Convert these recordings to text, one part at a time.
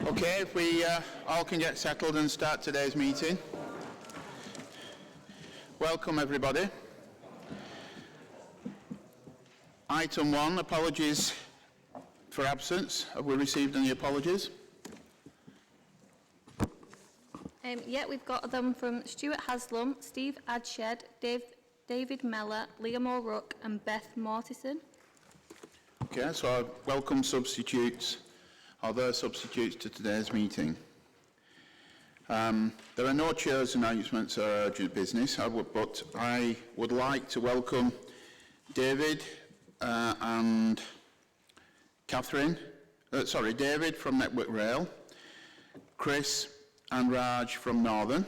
Okay, if we all can get settled and start today's meeting. Welcome everybody. Item 1, apologies for absence. Have we received any apologies? Yeah, we've got them from Stuart Haslam, Steve Adshed, David Mellor, Liam O'Rourke and Beth Mortison. Okay, so I welcome substitutes, or their substitutes to today's meeting. There are no chair's announcements or urgent business, but I would like to welcome David and Catherine, David from Network Rail, Chris and Raj from Northern,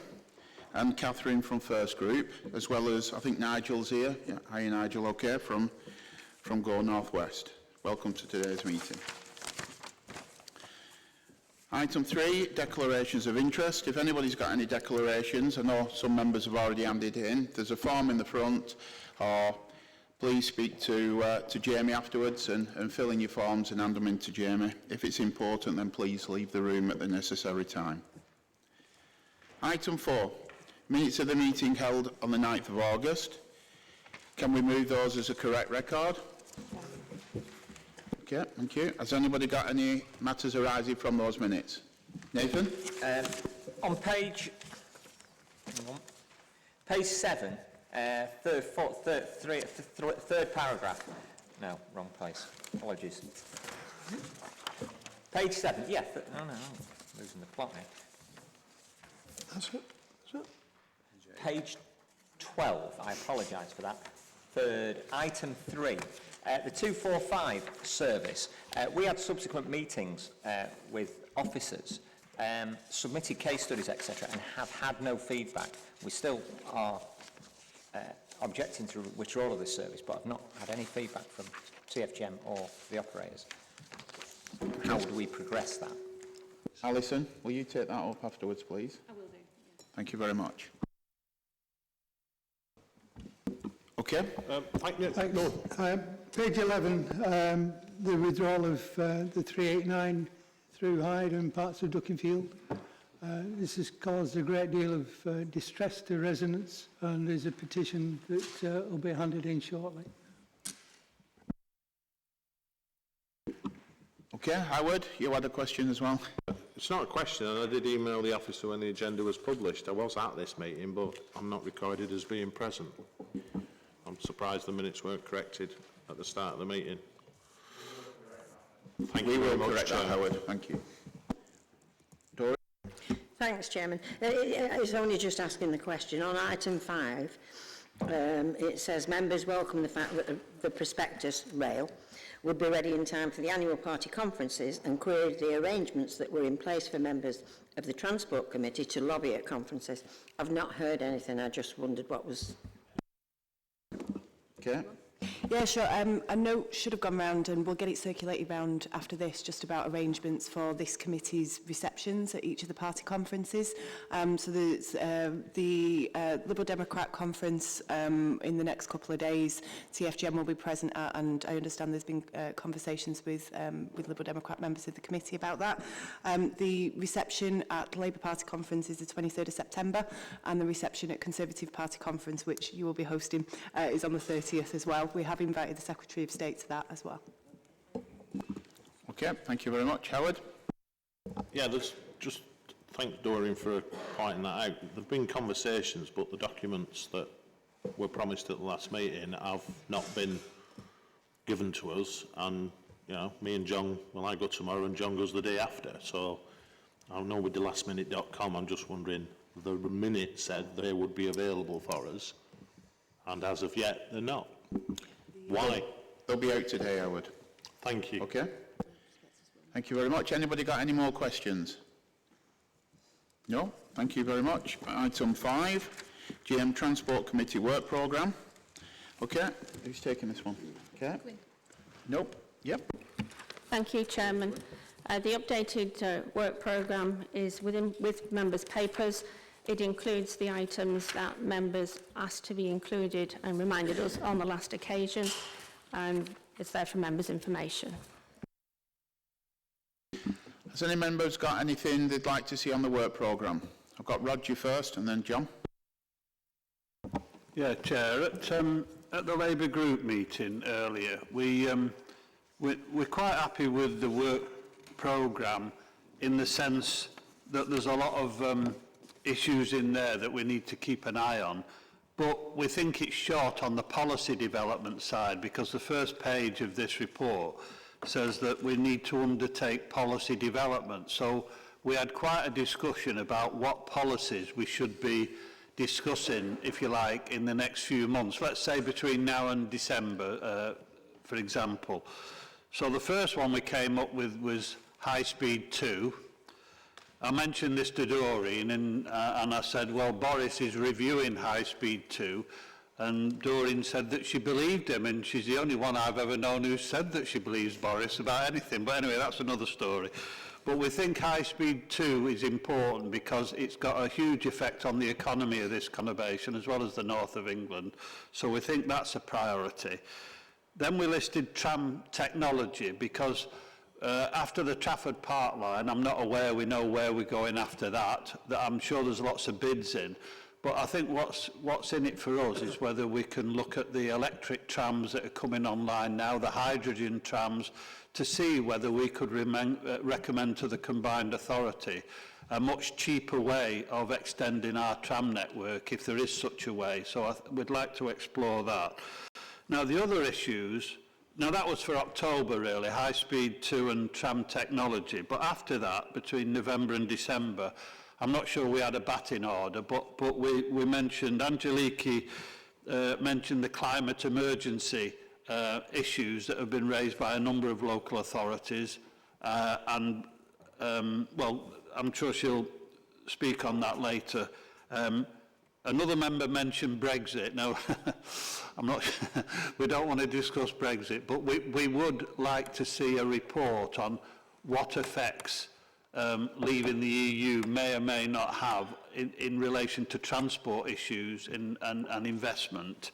and Catherine from First Group, as well as, I think Nigel's here. Yeah, hi Nigel, okay, from Go Northwest. Welcome to today's meeting. Item 3, declarations of interest. If anybody's got any declarations, I know some members have already handed in. There's a form in the front, or please speak to Jamie afterwards and fill in your forms and hand them in to Jamie. If it's important, then please leave the room at the necessary time. Item 4, minutes of the meeting held on the 9th of August. Can we move those as a correct record? Okay, thank you. Has anybody got any matters arising from those minutes? Nathan? On page 7, third paragraph. No, wrong place. Apologies. Page 7, yeah. No, losing the plot here. That's it. Page 12, I apologise for that. Third, item 3. The 245 service, we had subsequent meetings with officers, submitted case studies, etc., and have had no feedback. We still are objecting to withdrawal of this service, but have not had any feedback from TFGM or the operators. How would we progress that? Alison, will you take that up afterwards, please? I will do. Yeah. Thank you very much. Okay. Page 11, the withdrawal of the 389 through Hyde and parts of Duckingfield. This has caused a great deal of distress to residents, and there's a petition that will be handed in shortly. Okay, Howard, you had a question as well? It's not a question, and I did email the officer when the agenda was published. I was at this meeting, but I'm not recorded as being present. I'm surprised the minutes weren't corrected at the start of the meeting. Thank you very much, correct that, Howard. Thank you. Dory? Thanks, Chairman. It's only just asking the question. On item 5, it says members welcome the fact that the prospectus rail would be ready in time for the annual party conferences and queried the arrangements that were in place for members of the Transport Committee to lobby at conferences. I've not heard anything. I just wondered what was... Okay. Yeah, sure. A note should have gone round, and we'll get it circulated round after this, just about arrangements for this committee's receptions at each of the party conferences. So there's the Liberal Democrat conference in the next couple of days. TFGM will be present at, and I understand there's been conversations with Liberal Democrat members of the committee about that. The reception at Labour Party conference is the 23rd of September, and the reception at Conservative Party conference, which you will be hosting, is on the 30th as well. We have invited the Secretary of State to that as well. Okay, thank you very much. Howard? Yeah, there's just thank Doreen for pointing that out. There have been conversations, but the documents that were promised at the last meeting have not been given to us. And, you know, me and John, well, I go tomorrow and John goes the day after. So I know with the lastminute.com, I'm just wondering, the minute said they would be available for us. And as of yet, they're not. Why? They'll be out today, Howard. Thank you. Okay. Thank you very much. Anybody got any more questions? No? Thank you very much. Item 5, GM Transport Committee Work Programme. Okay. Who's taking this one? Okay. Nope. Yep. Thank you, Chairman. The updated work programme is with members' papers. It includes the items that members asked to be included and reminded us on the last occasion, and it's there for members' information. Has any members got anything they'd like to see on the work programme? I've got Roger first and then John. Yeah, Chair. At the Labour Group meeting earlier, we're quite happy with the work programme in the sense that there's a lot of issues in there that we need to keep an eye on. But we think it's short on the policy development side, because the first page of this report says that we need to undertake policy development. So we had quite a discussion about what policies we should be discussing, if you like, in the next few months. Let's say between now and December, for example. So the first one we came up with was High Speed 2. I mentioned this to Doreen and I said, well, Boris is reviewing High Speed 2, and Doreen said that she believed him, and she's the only one I've ever known who said that she believes Boris about anything. But anyway, that's another story. But we think High Speed 2 is important because it's got a huge effect on the economy of this conurbation as well as the north of England. So we think that's a priority. Then we listed tram technology because after the Trafford Park line, I'm not aware we know where we're going after that I'm sure there's lots of bids in. But I think what's in it for us is whether we can look at the electric trams that are coming online now, the hydrogen trams, to see whether we could recommend to the combined authority a much cheaper way of extending our tram network, if there is such a way. So we'd like to explore that. Now, the other issues, now that was for October really, High Speed 2 and tram technology, but after that, between November and December, I'm not sure we had a batting order, but we mentioned, Angeliki mentioned the climate emergency issues that have been raised by a number of local authorities, well, I'm sure she'll speak on that later. Another member mentioned Brexit. Now, we don't want to discuss Brexit, but we would like to see a report on what effects leaving the EU may or may not have in relation to transport issues and investment.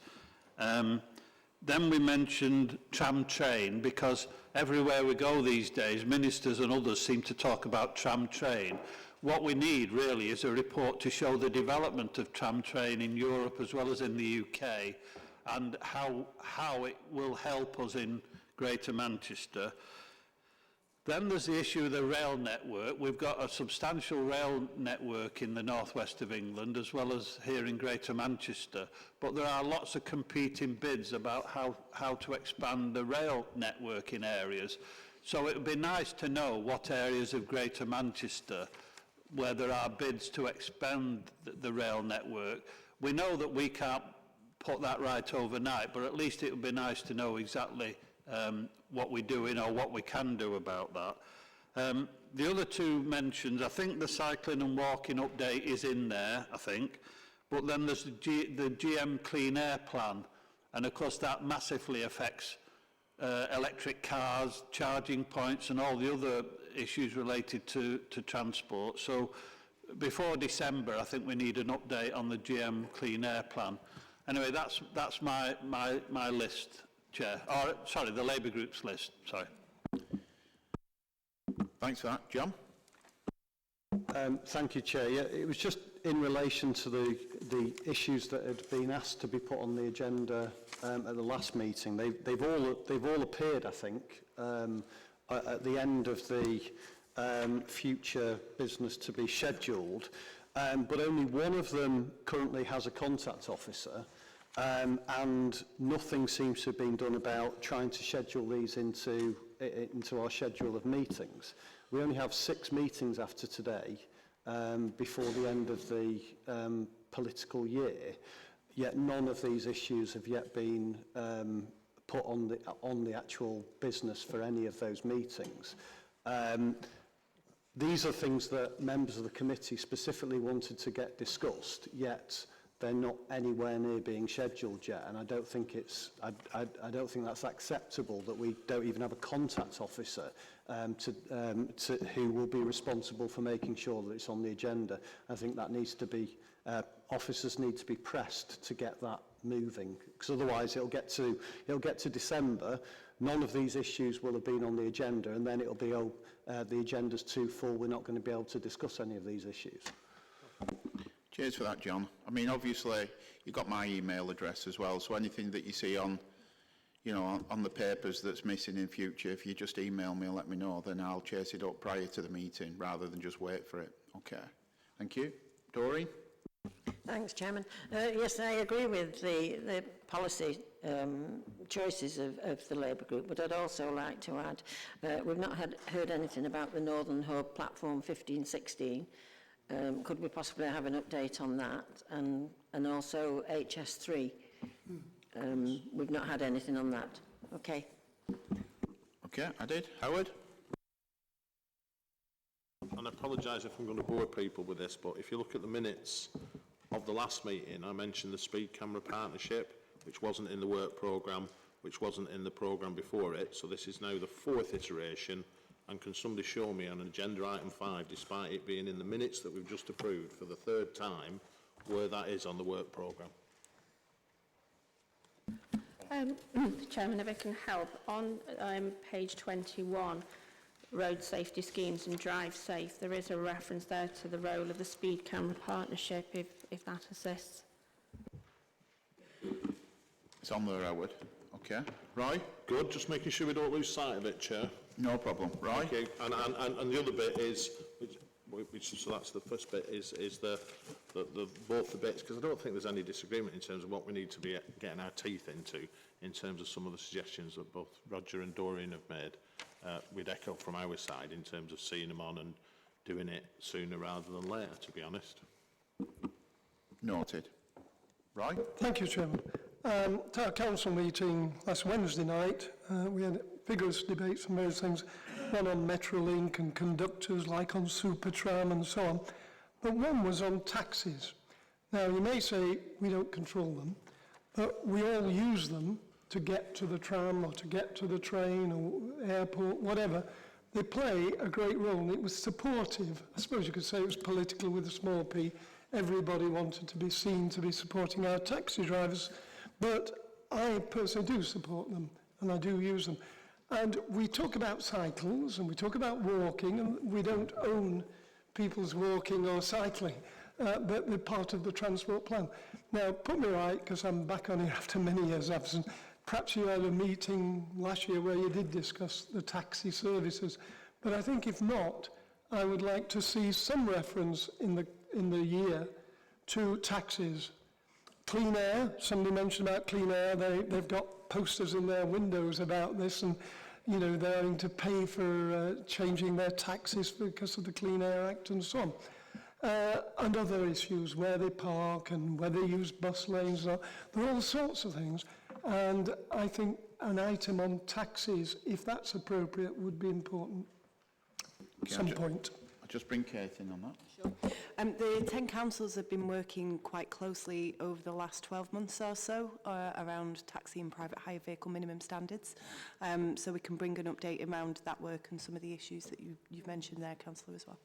Then we mentioned tram train, because everywhere we go these days, ministers and others seem to talk about tram train. What we need really is a report to show the development of tram train in Europe as well as in the UK, and how it will help us in Greater Manchester. Then there's the issue of the rail network. We've got a substantial rail network in the northwest of England as well as here in Greater Manchester, but there are lots of competing bids about how to expand the rail network in areas. So it would be nice to know what areas of Greater Manchester where there are bids to expand the rail network. We know that we can't put that right overnight, but at least it would be nice to know exactly what we're doing or what we can do about that. The other two mentions, I think the cycling and walking update is in there, I think, but then there's the GM Clean Air Plan, and of course that massively affects electric cars, charging points and all the other issues related to transport. So before December, I think we need an update on the GM Clean Air Plan. Anyway, that's my list, Chair. Or, sorry, the Labour Group's list, sorry. Thanks for that. John? Thank you, Chair. Yeah, it was just in relation to the issues that had been asked to be put on the agenda at the last meeting. They've all appeared, I think, at the end of the future business to be scheduled, but only one of them currently has a contact officer, and nothing seems to have been done about trying to schedule these into our schedule of meetings. We only have 6 meetings after today before the end of the political year, yet none of these issues have yet been put on the actual business for any of those meetings. These are things that members of the committee specifically wanted to get discussed, yet they're not anywhere near being scheduled yet, and I don't think I don't think that's acceptable that we don't even have a contact officer who will be responsible for making sure that it's on the agenda. I think that needs to be officers need to be pressed to get that moving, because otherwise it'll get to December, none of these issues will have been on the agenda, and then it'll be, the agenda's too full, we're not going to be able to discuss any of these issues. Cheers for that, John. I mean, obviously, you've got my email address as well, so anything that you see on, you know, on the papers that's missing in future, if you just email me and let me know, then I'll chase it up prior to the meeting, rather than just wait for it. Okay. Thank you. Doreen? Thanks, Chairman. Yes, I agree with the policy choices of the Labour group, but I'd also like to add, we've not heard anything about the Northern Hub Platform 1516. Could we possibly have an update on that? And also HS3. We've not had anything on that. Okay. Okay, I did. Howard? And I apologise if I'm going to bore people with this, but if you look at the minutes of the last meeting, I mentioned the speed camera partnership, which wasn't in the work programme, which wasn't in the programme before it. So this is now the 4th iteration. And can somebody show me on agenda item 5, despite it being in the minutes that we've just approved for the 3rd time, where that is on the work programme? Chairman, if I can help, on page 21, road safety schemes and drive safe, there is a reference there to the role of the speed camera partnership, if that assists. It's on there, Howard. Okay. Roy? Good, just making sure we don't lose sight of it, Chair. No problem. Roy? Thank you. And the other bit is, so that's the first bit, is the both the bits, because I don't think there's any disagreement in terms of what we need to be getting our teeth into, in terms of some of the suggestions that both Roger and Doreen have made. We'd echo from our side in terms of seeing them on and doing it sooner rather than later, to be honest. Noted. Roy? Thank you, Chairman. At our council meeting last Wednesday night, we had vigorous debates on various things, one on Metrolink and conductors, like on Supertram and so on, but one was on taxis. Now, you may say we don't control them, but we all use them to get to the tram or to get to the train or airport, whatever. They play a great role, and it was supportive. I suppose you could say it was political with a small p. Everybody wanted to be seen to be supporting our taxi drivers, but I personally do support them, and I do use them. And we talk about cycles, and we talk about walking, and we don't own people's walking or cycling, but they're part of the transport plan. Now, put me right, because I'm back on here after many years absent. Perhaps you had a meeting last year where you did discuss the taxi services, but I think if not, I would like to see some reference in the year to taxis. Clean air, somebody mentioned about clean air, they've got posters in their windows about this, and you know, they're having to pay for changing their taxes because of the Clean Air Act and so on. And other issues, where they park and where they use bus lanes, there are all sorts of things. And I think an item on taxis, if that's appropriate, would be important at some point. I'll just bring Kate in on that. Sure. The 10 councils have been working quite closely over the last 12 months or so around taxi and private hire vehicle minimum standards. So we can bring an update around that work and some of the issues that you've mentioned there, Councillor, as well.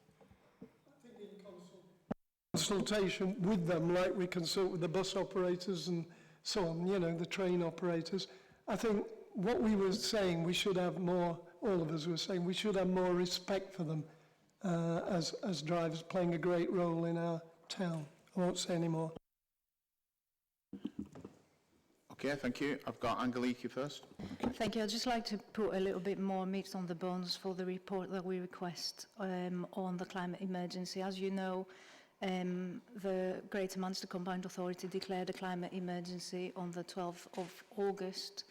Consultation with them, like we consult with the bus operators and so on, you know, the train operators. I think what we were saying, we should have more, all of us were saying, we should have more respect for them as drivers, playing a great role in our town. I won't say any more. Okay, thank you. I've got Angeliki first. Okay. Thank you. I'd just like to put a little bit more meat on the bones for the report that we request on the climate emergency. As you know, the Greater Manchester Combined Authority declared a climate emergency on the 12th of August,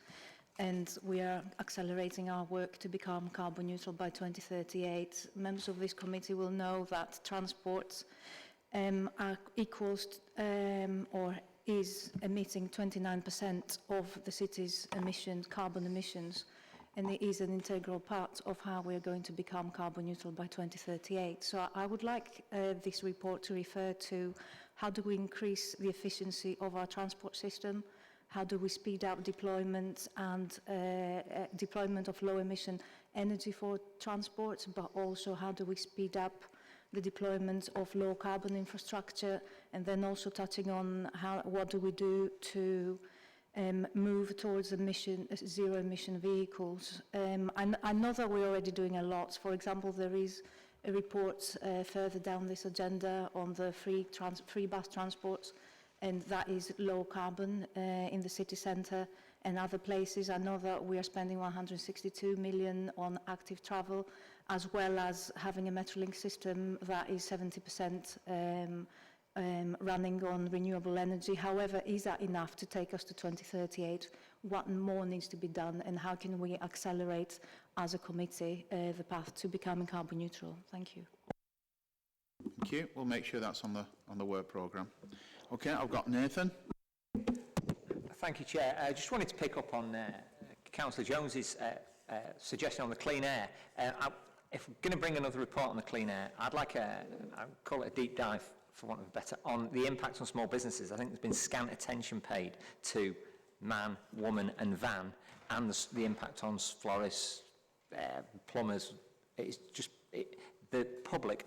and we are accelerating our work to become carbon neutral by 2038. Members of this committee will know that transport equals or is emitting 29% of the city's carbon emissions, and it is an integral part of how we are going to become carbon neutral by 2038. So I would like this report to refer to how do we increase the efficiency of our transport system, how do we speed up deployment and deployment of low emission energy for transport, but also how do we speed up the deployment of low carbon infrastructure, and then also touching on what do we do to move towards zero emission vehicles. I know that we're already doing a lot. For example, there is a report further down this agenda on the free bus transports, and that is low carbon in the city centre and other places. I know that we are spending 162 million on active travel, as well as having a Metrolink system that is 70% running on renewable energy. However, is that enough to take us to 2038? What more needs to be done, and how can we accelerate as a committee the path to becoming carbon neutral? Thank you. Thank you. We'll make sure that's on the work programme. Okay, I've got Nathan. Thank you, Chair. I just wanted to pick up on Councillor Jones's suggestion on the clean air. If we're going to bring another report on the clean air, I'd like I'd call it a deep dive, for want of a better, on the impact on small businesses. I think there's been scant attention paid to man, woman and van, and the impact on florists, plumbers. It's just, the public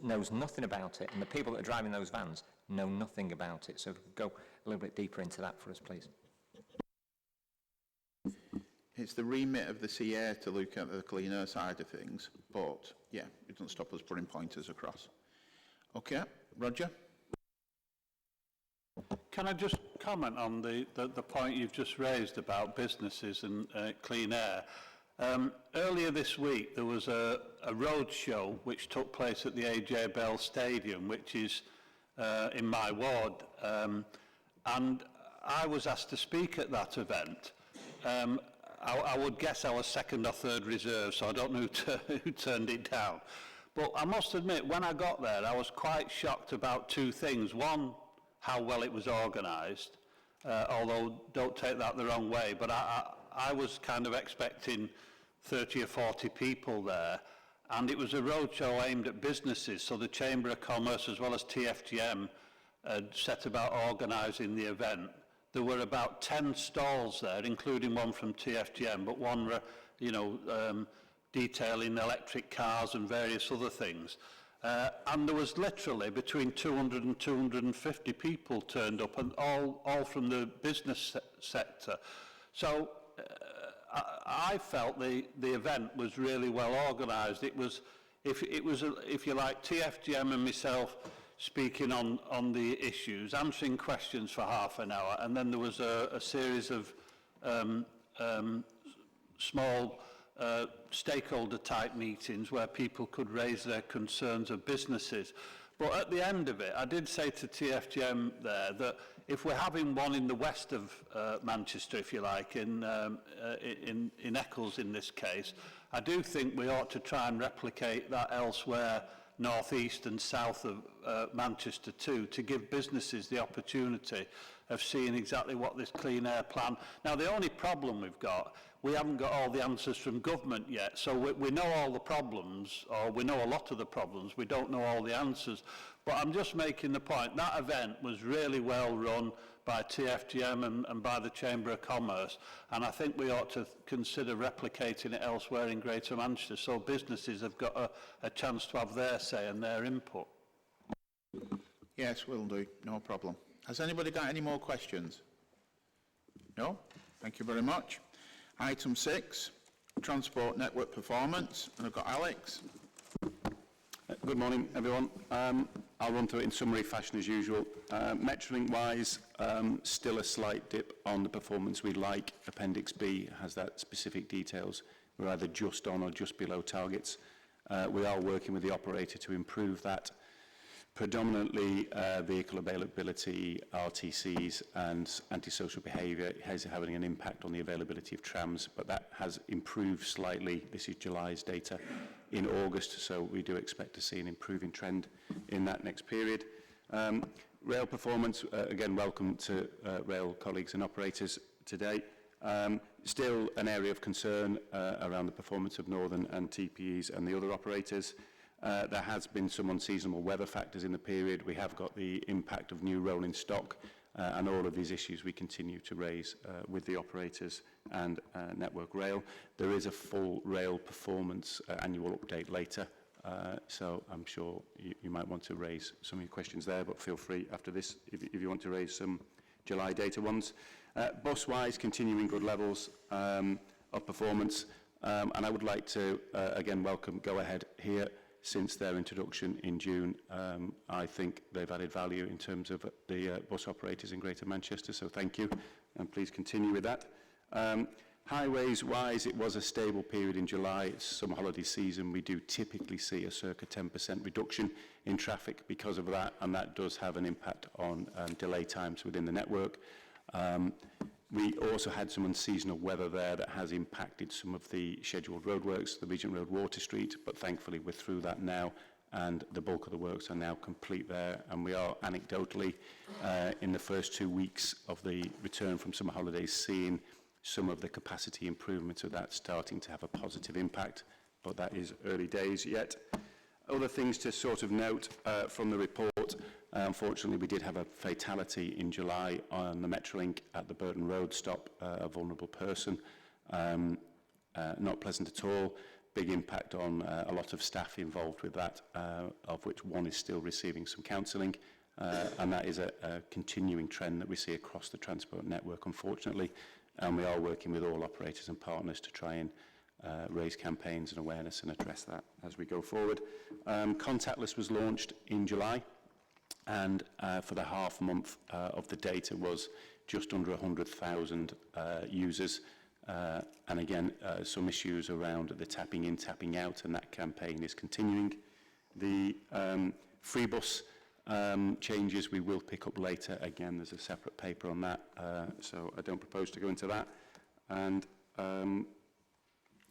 knows nothing about it, and the people that are driving those vans know nothing about it. So if we could go a little bit deeper into that for us, please. It's the remit of the CA to look at the clean air side of things, but yeah, it doesn't stop us putting pointers across. Okay, Roger? Can I just comment on the point you've just raised about businesses and clean air? Earlier this week there was a road show which took place at the AJ Bell Stadium, which is in my ward, and I was asked to speak at that event. I would guess I was second or third reserve, so I don't know who turned it down. But I must admit, when I got there, I was quite shocked about two things. One, how well it was organised, although don't take that the wrong way, but I was kind of expecting 30 or 40 people there, and it was a roadshow aimed at businesses, so the Chamber of Commerce as well as TFGM had set about organising the event. There were about 10 stalls there, including one from TFGM, but one, detailing electric cars and various other things. And there was literally between 200 and 250 people turned up, and all from the business sector. So I felt the event was really well organised. It was, if you like, TFGM and myself speaking on the issues, answering questions for half an hour, and then there was a series of small stakeholder type meetings where people could raise their concerns of businesses. But at the end of it, I did say to TFGM there that if we're having one in the west of Manchester, if you like, in Eccles in this case, I do think we ought to try and replicate that elsewhere, north east and south of Manchester too, to give businesses the opportunity of seeing exactly what this clean air plan. Now the only problem we've got, we haven't got all the answers from government yet, so we know all the problems, or we know a lot of the problems, we don't know all the answers. But I'm just making the point, that event was really well run by TFGM and by the Chamber of Commerce, and I think we ought to consider replicating it elsewhere in Greater Manchester, so businesses have got a chance to have their say and their input. Yes, will do, no problem. Has anybody got any more questions? No? Thank you very much. Item 6, Transport Network Performance, and I've got Alex. Good morning, everyone. I'll run through it in summary fashion as usual. Metrolink-wise, still a slight dip on the performance we'd like. Appendix B has that specific details. We're either just on or just below targets. We are working with the operator to improve that. Predominantly vehicle availability, RTCs and antisocial behaviour has having an impact on the availability of trams, but that has improved slightly. This is July's data in August, so we do expect to see an improving trend in that next period. Rail performance, again, welcome to rail colleagues and operators today. Still an area of concern around the performance of Northern and TPEs and the other operators. There has been some unseasonable weather factors in the period. We have got the impact of new rolling stock, and all of these issues we continue to raise with the operators and Network Rail. There is a full rail performance annual update later So I'm sure you might want to raise some of your questions there, but feel free after this if you want to raise some July data ones. Bus-wise, continuing good levels of performance, and I would like to again welcome Go Ahead here. Since their introduction in June, I think they've added value in terms of the bus operators in Greater Manchester, so thank you, and please continue with that. Highways-wise, it was a stable period in July. It's summer holiday season. We do typically see a circa 10% reduction in traffic because of that, and that does have an impact on delay times within the network. We also had some unseasonal weather there that has impacted some of the scheduled roadworks, the Regent Road, Water Street, but thankfully we're through that now, and the bulk of the works are now complete there, and we are anecdotally in the first 2 weeks of the return from summer holidays seeing some of the capacity improvements of that starting to have a positive impact, but that is early days yet. Other things to sort of note from the report, unfortunately we did have a fatality in July on the Metrolink at the Burton Road stop, a vulnerable person. Not pleasant at all. Big impact on a lot of staff involved with that, of which one is still receiving some counselling. And that is a continuing trend that we see across the transport network, unfortunately. And we are working with all operators and partners to try and raise campaigns and awareness and address that as we go forward. Contactless was launched in July, and for the half month of the data was just under 100,000 users. And again, some issues around the tapping in, tapping out, and that campaign is continuing. The free bus changes we will pick up later. Again, there's a separate paper on that, so I don't propose to go into that. And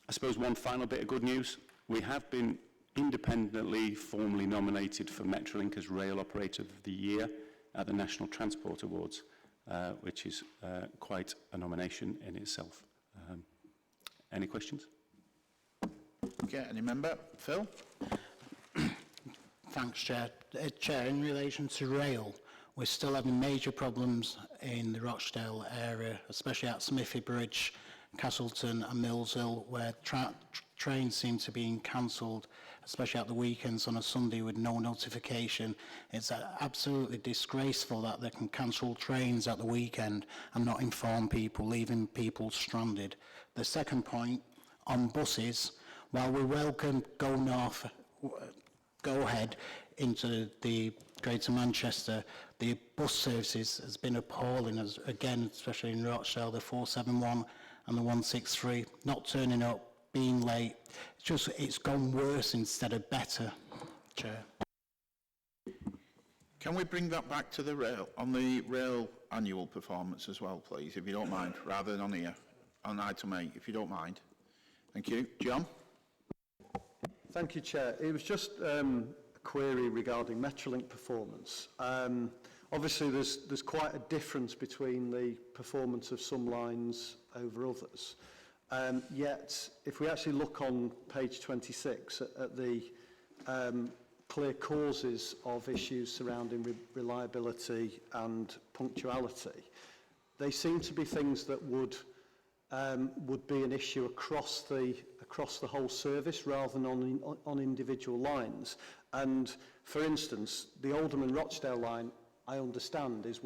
I suppose one final bit of good news. We have been independently formally nominated for Metrolink as Rail Operator of the Year at the National Transport Awards, which is quite a nomination in itself. Any questions? Okay, any member? Phil? Thanks, Chair. Chair, in relation to rail, we're still having major problems in the Rochdale area, especially at Smithy Bridge, Castleton and Millshill, where trains seem to be being cancelled, especially at the weekends on a Sunday with no notification. It's absolutely disgraceful that they can cancel trains at the weekend and not inform people, leaving people stranded. The second point, on buses, while we welcome Go Ahead into the Greater Manchester, the bus services has been appalling, as again, especially in Rochdale, the 471 and the 163, not turning up, being late. It's gone worse instead of better, Chair. Can we bring that back to the rail, on the rail annual performance as well, please, if you don't mind, rather than on here, on item 8, if you don't mind. Thank you. John? Thank you, Chair. It was just a query regarding Metrolink performance. Obviously, there's quite a difference between the performance of some lines over others. Yet, if we actually look on page 26 at the clear causes of issues surrounding reliability and punctuality, they seem to be things that would be an issue across the whole service rather than on individual lines. And for instance, the Alderman-Rochdale line, I understand, is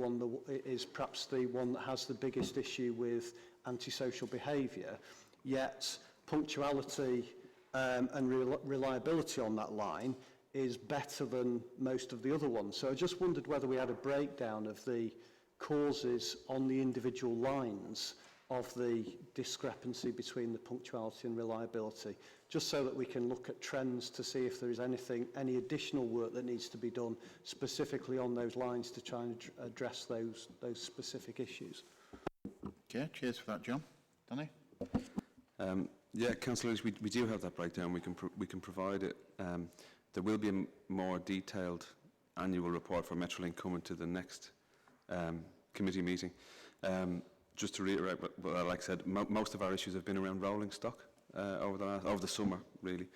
perhaps the one that has the biggest issue with antisocial behaviour, yet punctuality and reliability on that line is better than most of the other ones. So I just wondered whether we had a breakdown of the causes on the individual lines of the discrepancy between the punctuality and reliability, just so that we can look at trends to see if there is any additional work that needs to be done specifically on those lines to try and address those specific issues. Okay, cheers for that, John. Danny? Yeah, councillors, we do have that breakdown. We can provide it. There will be a more detailed annual report for Metrolink coming to the next committee meeting. Just to reiterate what like I said, most of our issues have been around rolling stock over the summer, really.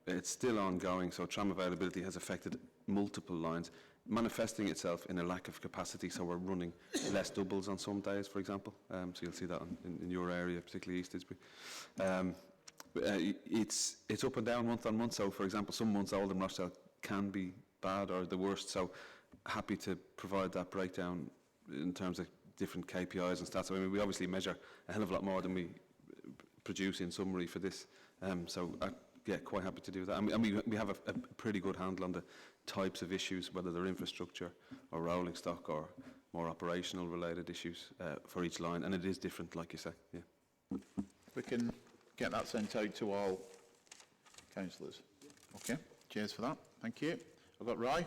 It's still ongoing, so tram availability has affected multiple lines, manifesting itself in a lack of capacity, so we're running less doubles on some days, for example. So you'll see that in your area, particularly East Didsbury. it's up and down month on month. So, for example, some months Oldham Rochdale can be bad or the worst. So, happy to provide that breakdown in terms of different KPIs and stats. I mean, we obviously measure a hell of a lot more than we produce in summary for this. Yeah, quite happy to do that. And we have a pretty good handle on the types of issues, whether they're infrastructure or rolling stock or more operational related issues for each line. And it is different, like you say. Yeah. We can get that sent out to all councillors. Okay, cheers for that. Thank you. I've got Roy.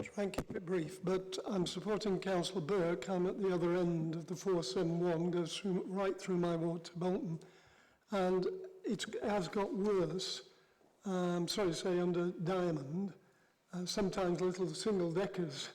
Try and keep it brief, but I'm supporting Councillor Burke. I'm at the other end of the 471, goes through, right through my ward to Bolton, and it has got worse. Sorry to say, under Diamond, sometimes little single deckers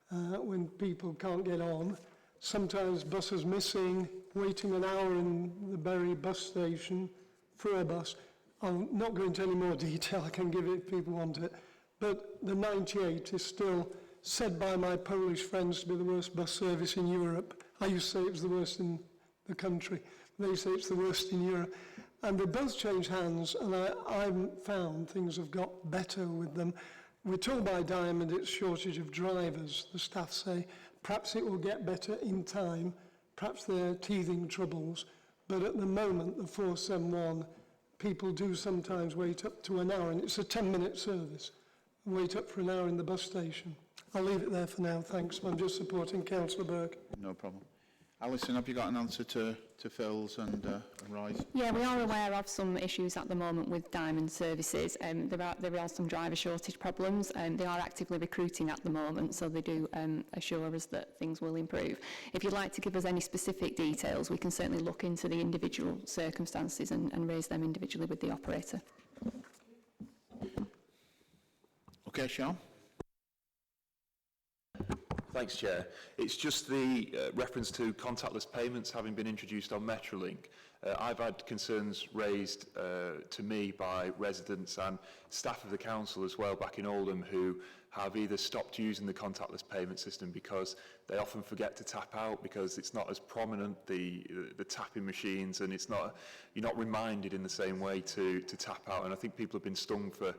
when people can't get on. Sometimes buses missing, waiting an hour in the Bury bus station for a bus. I'll not go into any more detail. I can give it if people want it. But the 98 is still said by my Polish friends to be the worst bus service in Europe. I used to say it was the worst in the country. They say it's the worst in Europe. And they both changed hands, and I've found things have got better with them. We're told by Diamond it's shortage of drivers. The staff say perhaps it will get better in time. Perhaps they're teething troubles. But at the moment, the 471, people do sometimes wait up to an hour, and it's a 10-minute service. Wait up for an hour in the bus station. I'll leave it there for now, thanks. I'm just supporting Councillor Burke. No problem. Alison, have you got an answer to Phil's and Roy's? Yeah, we are aware of some issues at the moment with Diamond services. There are some driver shortage problems. They are actively recruiting at the moment, so they do assure us that things will improve. If you'd like to give us any specific details, we can certainly look into the individual circumstances and raise them individually with the operator. Okay, Sean. Thanks, Chair. It's just the reference to contactless payments having been introduced on Metrolink. I've had concerns raised to me by residents and staff of the council as well back in Oldham who have either stopped using the contactless payment system because they often forget to tap out because it's not as prominent, the tapping machines, and you're not reminded in the same way to tap out. And I think people have been stung for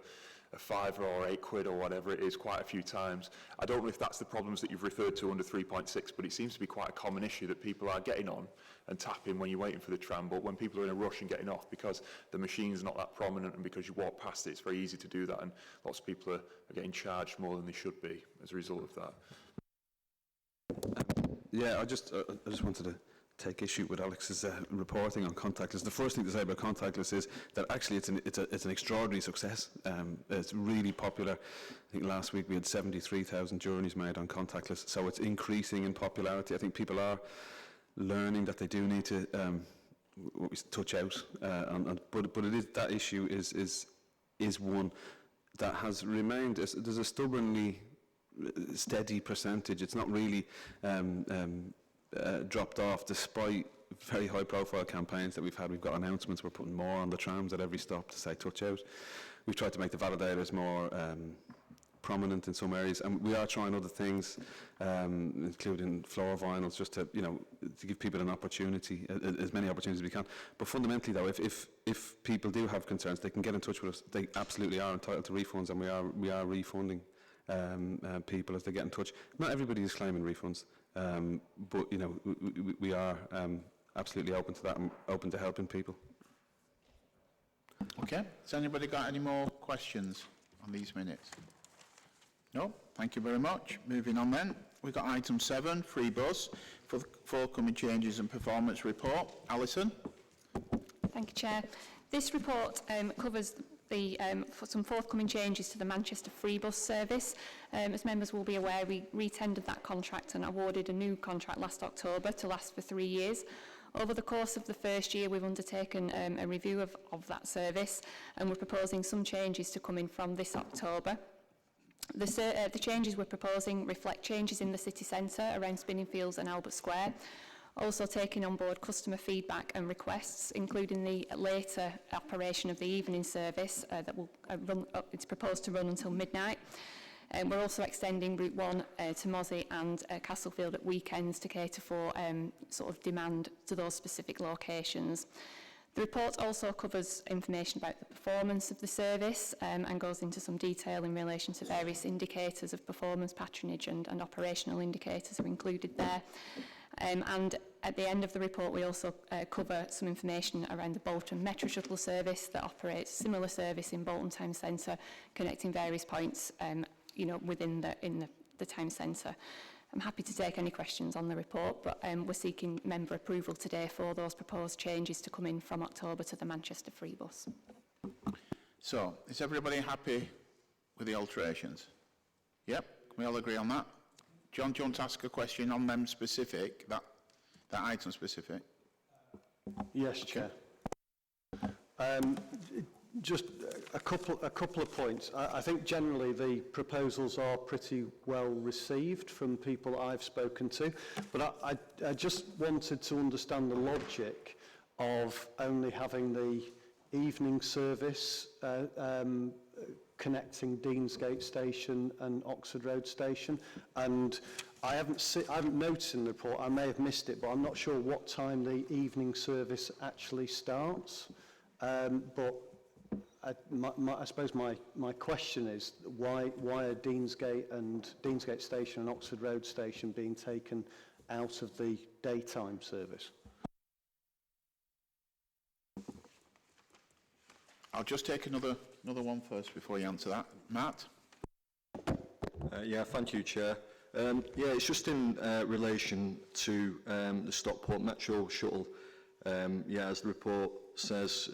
a £5 or £8 or whatever it is quite a few times. I don't know if that's the problems that you've referred to under 3.6, but it seems to be quite a common issue that people are getting on and tapping when you're waiting for the tram, but when people are in a rush and getting off because the machine's not that prominent and because you walk past it, it's very easy to do that, and lots of people are getting charged more than they should be as a result of that. Yeah, I just wanted to take issue with Alex's reporting on contactless. The first thing to say about contactless is that actually it's an extraordinary success. It's really popular. I think last week we had 73,000 journeys made on contactless, so it's increasing in popularity. I think people are learning that they do need to touch out, but it is, that issue is one that has remained. There's a stubbornly steady percentage. It's not really dropped off despite very high profile campaigns that we've had. We've got announcements, we're putting more on the trams at every stop to say touch out. We've tried to make the validators more prominent in some areas, and we are trying other things, including floor vinyls, just to give people an opportunity, as many opportunities as we can. But fundamentally though, if people do have concerns, they can get in touch with us. They absolutely are entitled to refunds, and we are refunding people as they get in touch. Not everybody is claiming refunds. But we are absolutely open to that and open to helping people. Okay. Has anybody got any more questions on these minutes? No? Thank you very much. Moving on then. We've got item 7, free bus, for the forthcoming changes and performance report. Alison? Thank you, Chair. This report covers some forthcoming changes to the Manchester free bus service. As members will be aware, we re-tendered that contract and awarded a new contract last October to last for 3 years. Over the course of the first year, we've undertaken a review of that service, and we're proposing some changes to come in from this October. The changes we're proposing reflect changes in the city centre around Spinningfields and Albert Square, also taking on board customer feedback and requests, including the later operation of the evening service that will it's proposed to run until midnight. We're also extending Route 1 to Mozzie and Castlefield at weekends to cater for sort of demand to those specific locations. The report also covers information about the performance of the service and goes into some detail in relation to various indicators of performance, patronage and operational indicators are included there. And at the end of the report, we also cover some information around the Bolton Metro Shuttle service that operates a similar service in Bolton Town Centre, connecting various points within the town centre. I'm happy to take any questions on the report, but we're seeking member approval today for those proposed changes to come in from October to the Manchester free bus. So, is everybody happy with the alterations? Yep, can we all agree on that? John, do you want to ask a question on them specific, that item specific? Yes, Chair. Just a couple of points. I think generally the proposals are pretty well received from people I've spoken to, but I just wanted to understand the logic of only having the evening service connecting Deansgate Station and Oxford Road Station, and I haven't noticed in the report, I may have missed it, but I'm not sure what time the evening service actually starts. But I suppose my question is why are Deansgate Station and Oxford Road Station being taken out of the daytime service? I'll just take another one first before you answer that. Matt? Yeah, thank you, Chair. Yeah, it's just in relation to the Stockport Metro shuttle. Yeah, as the report says,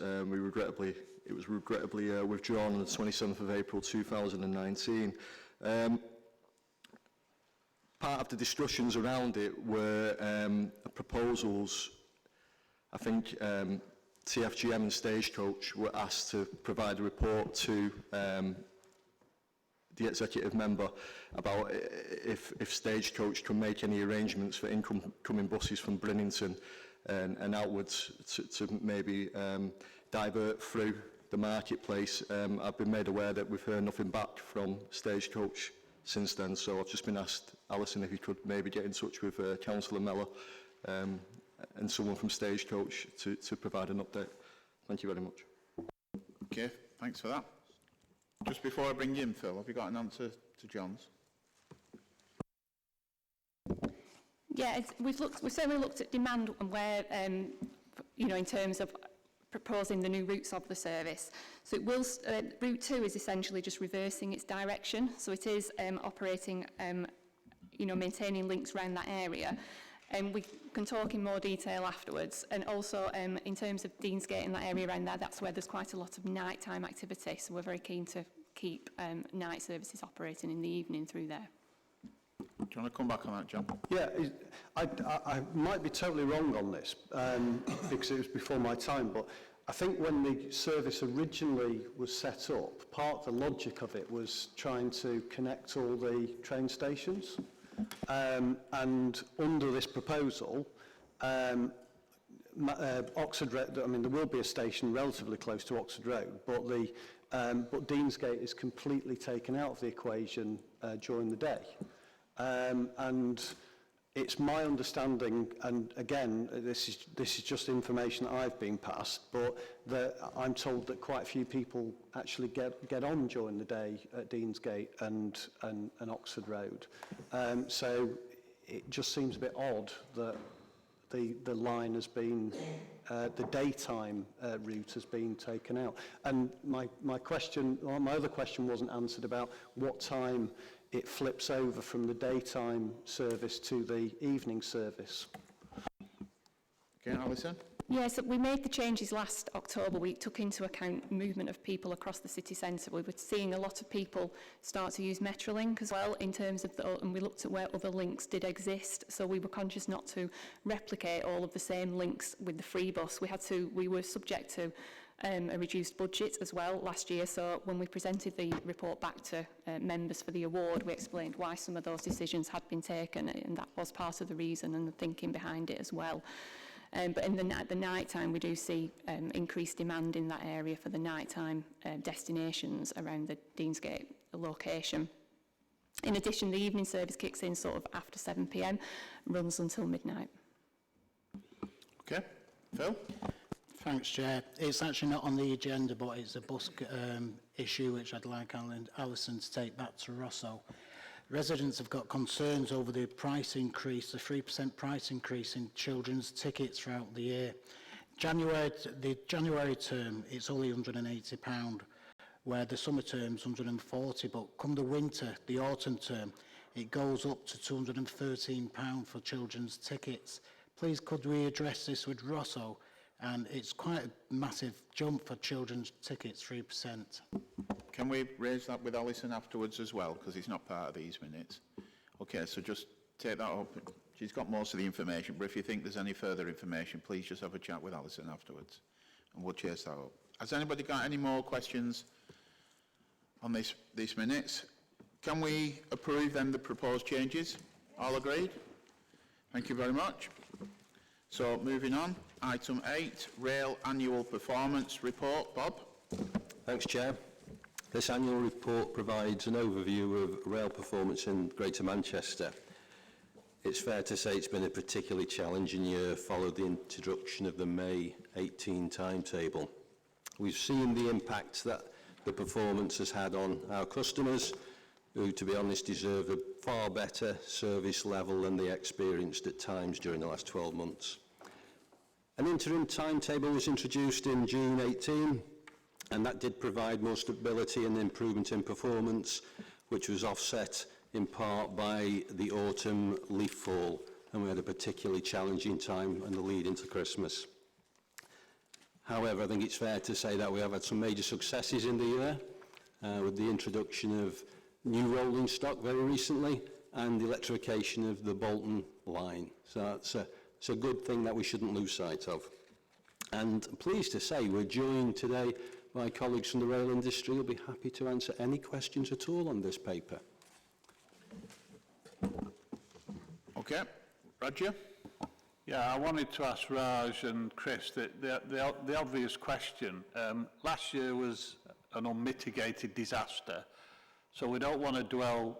it was regrettably withdrawn on the 27th of April 2019. Part of the discussions around it were proposals. I think TFGM and Stagecoach were asked to provide a report to the executive member about if Stagecoach can make any arrangements for incoming buses from Brinnington and outwards to maybe divert through the marketplace. I've been made aware that we've heard nothing back from Stagecoach since then, so I've just been asked, Alison, if you could maybe get in touch with Councillor Mellor and someone from Stagecoach to provide an update. Thank you very much. Okay, thanks for that. Just before I bring you in, Phil, have you got an answer to John's? Yeah, we've certainly looked at demand and where, in terms of proposing the new routes of the service. So it will, Route 2 is essentially just reversing its direction. So it is operating, maintaining links around that area. And we can talk in more detail afterwards. And also, in terms of Deansgate and that area around there, that's where there's quite a lot of nighttime activity. So we're very keen to keep night services operating in the evening through there. Do you want to come back on that, John? Yeah, I might be totally wrong on this because it was before my time, but I think when the service originally was set up, part of the logic of it was trying to connect all the train stations. And under this proposal, Oxford Road, I mean, there will be a station relatively close to Oxford Road, but Deansgate is completely taken out of the equation during the day. And it's my understanding, and again, this is just information that I've been passed, but that I'm told that quite a few people actually get on during the day at Deansgate and Oxford Road. So it just seems a bit odd that the line has been, the daytime route has been taken out. And my other question wasn't answered about what time it flips over from the daytime service to the evening service. Okay, Alison? Yes, we made the changes last October. We took into account movement of people across the city centre. We were seeing a lot of people start to use Metrolink as well in terms of and we looked at where other links did exist. So we were conscious not to replicate all of the same links with the free bus. We were subject to a reduced budget as well last year, so when we presented the report back to members for the award, we explained why some of those decisions had been taken, and that was part of the reason and the thinking behind it as well. But at the night time, we do see increased demand in that area for the nighttime destinations around the Deansgate location. In addition, the evening service kicks in sort of after 7 p.m, runs until midnight. Okay, Phil? Thanks, Chair. It's actually not on the agenda, but it's a bus issue which I'd like Alison to take back to Rosso. Residents have got concerns over the price increase, the 3% price increase in children's tickets throughout the year. The January term, it's only £180, where the summer term's £140, but come the winter, the autumn term, it goes up to £213 for children's tickets. Please could we address this with Rosso? And it's quite a massive jump for children's tickets, 3%. Can we raise that with Alison afterwards as well, because it's not part of these minutes? Okay, so just take that up. She's got most of the information, but if you think there's any further information, please just have a chat with Alison afterwards, and we'll chase that up. Has anybody got any more questions on these minutes? Can we approve then the proposed changes? All agreed? Thank you very much. So moving on, item 8, Rail Annual Performance Report. Bob? Thanks, Chair. This annual report provides an overview of rail performance in Greater Manchester. It's fair to say it's been a particularly challenging year following the introduction of the May 18 timetable. We've seen the impact that the performance has had on our customers, who, to be honest, deserve a far better service level than they experienced at times during the last 12 months. An interim timetable was introduced in June 18, and that did provide more stability and improvement in performance, which was offset in part by the autumn leaf fall, and we had a particularly challenging time in the lead into Christmas. However, I think it's fair to say that we have had some major successes in the year, with the introduction of new rolling stock very recently and the electrification of the Bolton line. So it's a good thing that we shouldn't lose sight of. And I'm pleased to say we're joined today by colleagues from the rail industry who'll be happy to answer any questions at all on this paper. Okay. Roger? Yeah, I wanted to ask Raj and Chris the obvious question. Last year was an unmitigated disaster, so we don't want to dwell,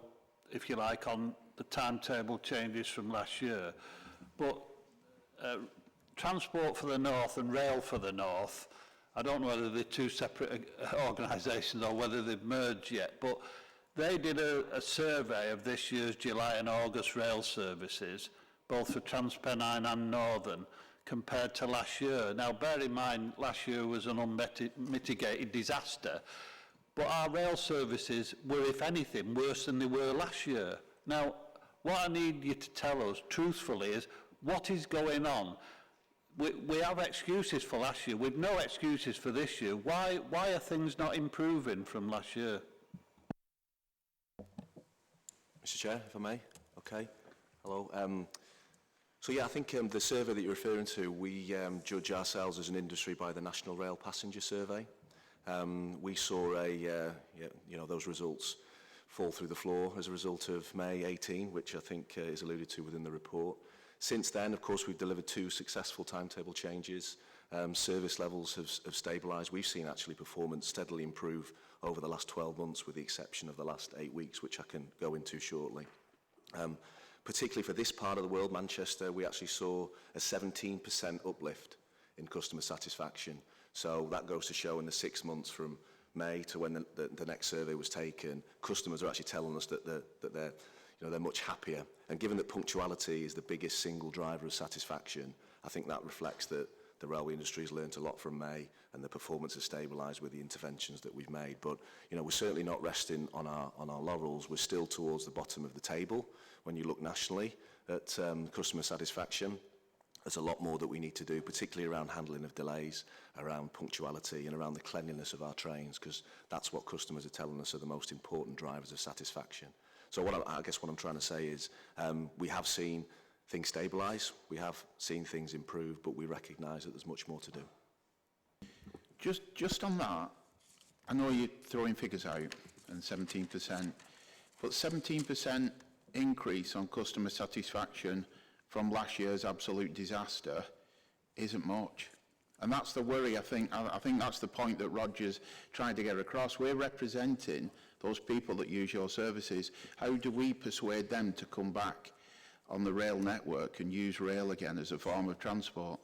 if you like, on the timetable changes from last year. But Transport for the North and Rail for the North, I don't know whether they're two separate organisations or whether they've merged yet, but they did a survey of this year's July and August rail services, both for TransPennine and Northern, compared to last year. Now, bear in mind, last year was an unmitigated disaster, but our rail services were, if anything, worse than they were last year. Now, what I need you to tell us, truthfully, is what is going on? We have excuses for last year, with no excuses for this year. Why are things not improving from last year? Mr. Chair, if I may. Okay. Hello. So yeah, I think the survey that you're referring to, we judge ourselves as an industry by the National Rail Passenger Survey. We saw those results fall through the floor as a result of May 18, which I think is alluded to within the report. Since then, of course, we've delivered 2 successful timetable changes. Service levels have stabilised. We've seen actually performance steadily improve over the last 12 months, with the exception of the last 8 weeks, which I can go into shortly. Particularly for this part of the world, Manchester, we actually saw a 17% uplift in customer satisfaction. So that goes to show in the 6 months from May to when the next survey was taken, customers are actually telling us that they're much happier. And given that punctuality is the biggest single driver of satisfaction, I think that reflects that the railway industry has learnt a lot from May, and the performance has stabilised with the interventions that we've made. But we're certainly not resting on our laurels. We're still towards the bottom of the table when you look nationally at customer satisfaction. There's a lot more that we need to do, particularly around handling of delays, around punctuality and around the cleanliness of our trains, because that's what customers are telling us are the most important drivers of satisfaction. So I guess what I'm trying to say is we have seen things stabilise, we have seen things improve, but we recognise that there's much more to do. Just on that, I know you're throwing figures out and 17%, but 17% increase on customer satisfaction from last year's absolute disaster isn't much. And that's the worry, I think that's the point that Roger's trying to get across. We're representing those people that use your services. How do we persuade them to come back on the rail network and use rail again as a form of transport?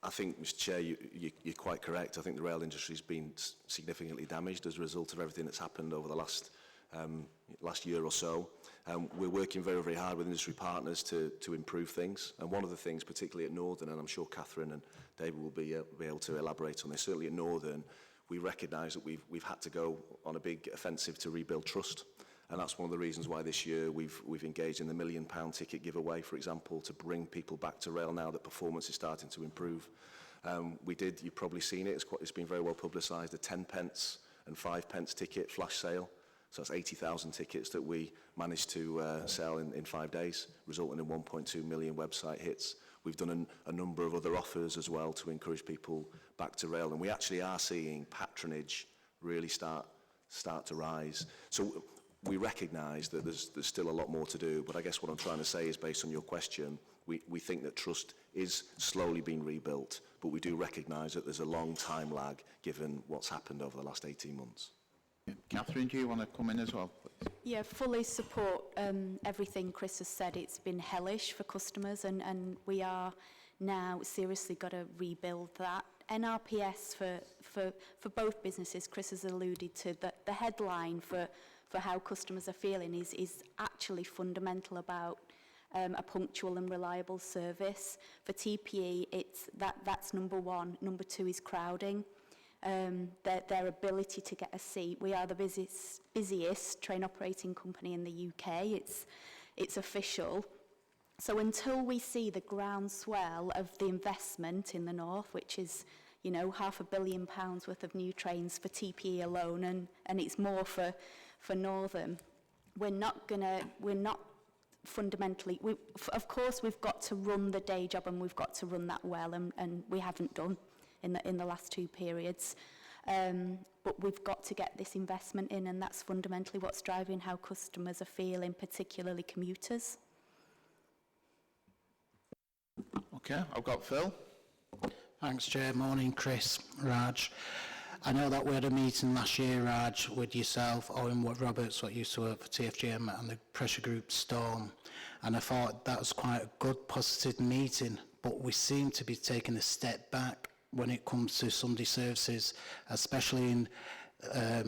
I think, Mr Chair, you're quite correct. I think the rail industry has been significantly damaged as a result of everything that's happened over the last year or so. We're working very, very hard with industry partners to improve things. And one of the things, particularly at Northern, and I'm sure Catherine and David will be able to elaborate on this, certainly at Northern, we recognise that we've had to go on a big offensive to rebuild trust. And that's one of the reasons why this year we've engaged in the £1 million ticket giveaway, for example, to bring people back to rail now that performance is starting to improve. We did, you've probably seen it, it's been very well publicised, a 10 pence and 5 pence ticket flash sale. So that's 80,000 tickets that we managed to sell in 5 days, resulting in 1.2 million website hits. We've done a number of other offers as well to encourage people back to rail. And we actually are seeing patronage really start to rise. So we recognise that there's still a lot more to do, but I guess what I'm trying to say is, based on your question, we think that trust is slowly being rebuilt, but we do recognise that there's a long time lag given what's happened over the last 18 months. Catherine, do you want to come in as well, please? Yeah, fully support everything Chris has said. It's been hellish for customers, and we are now seriously got to rebuild that. NRPS for both businesses, Chris has alluded to, the headline for how customers are feeling is actually fundamental about a punctual and reliable service. For TPE, that's number one. Number two is crowding. Their ability to get a seat. We are the busiest train operating company in the UK. It's official. So until we see the groundswell of the investment in the north, which is, you know, £500 million worth of new trains for TPE alone, and it's more for Northern, we're not fundamentally, of course we've got to run the day job, and we've got to run that well, and we haven't done in the last 2 periods. But we've got to get this investment in, and that's fundamentally what's driving how customers are feeling, particularly commuters. Okay, I've got Phil. Thanks, Chair. Morning, Chris, Raj. I know that we had a meeting last year, Raj, with yourself, Owen Roberts, what used to work for TFGM, and the pressure group Storm, and I thought that was quite a good, positive meeting, but we seem to be taking a step back when it comes to Sunday services, especially in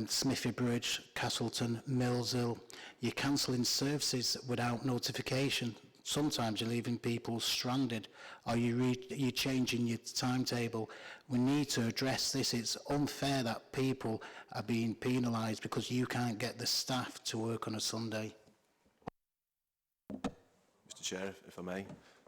Smithy Bridge, Castleton, Millshill. You're cancelling services without notification. Sometimes you're leaving people stranded, or you're changing your timetable. We need to address this. It's unfair that people are being penalised because you can't get the staff to work on a Sunday. Mr Chair, if I may.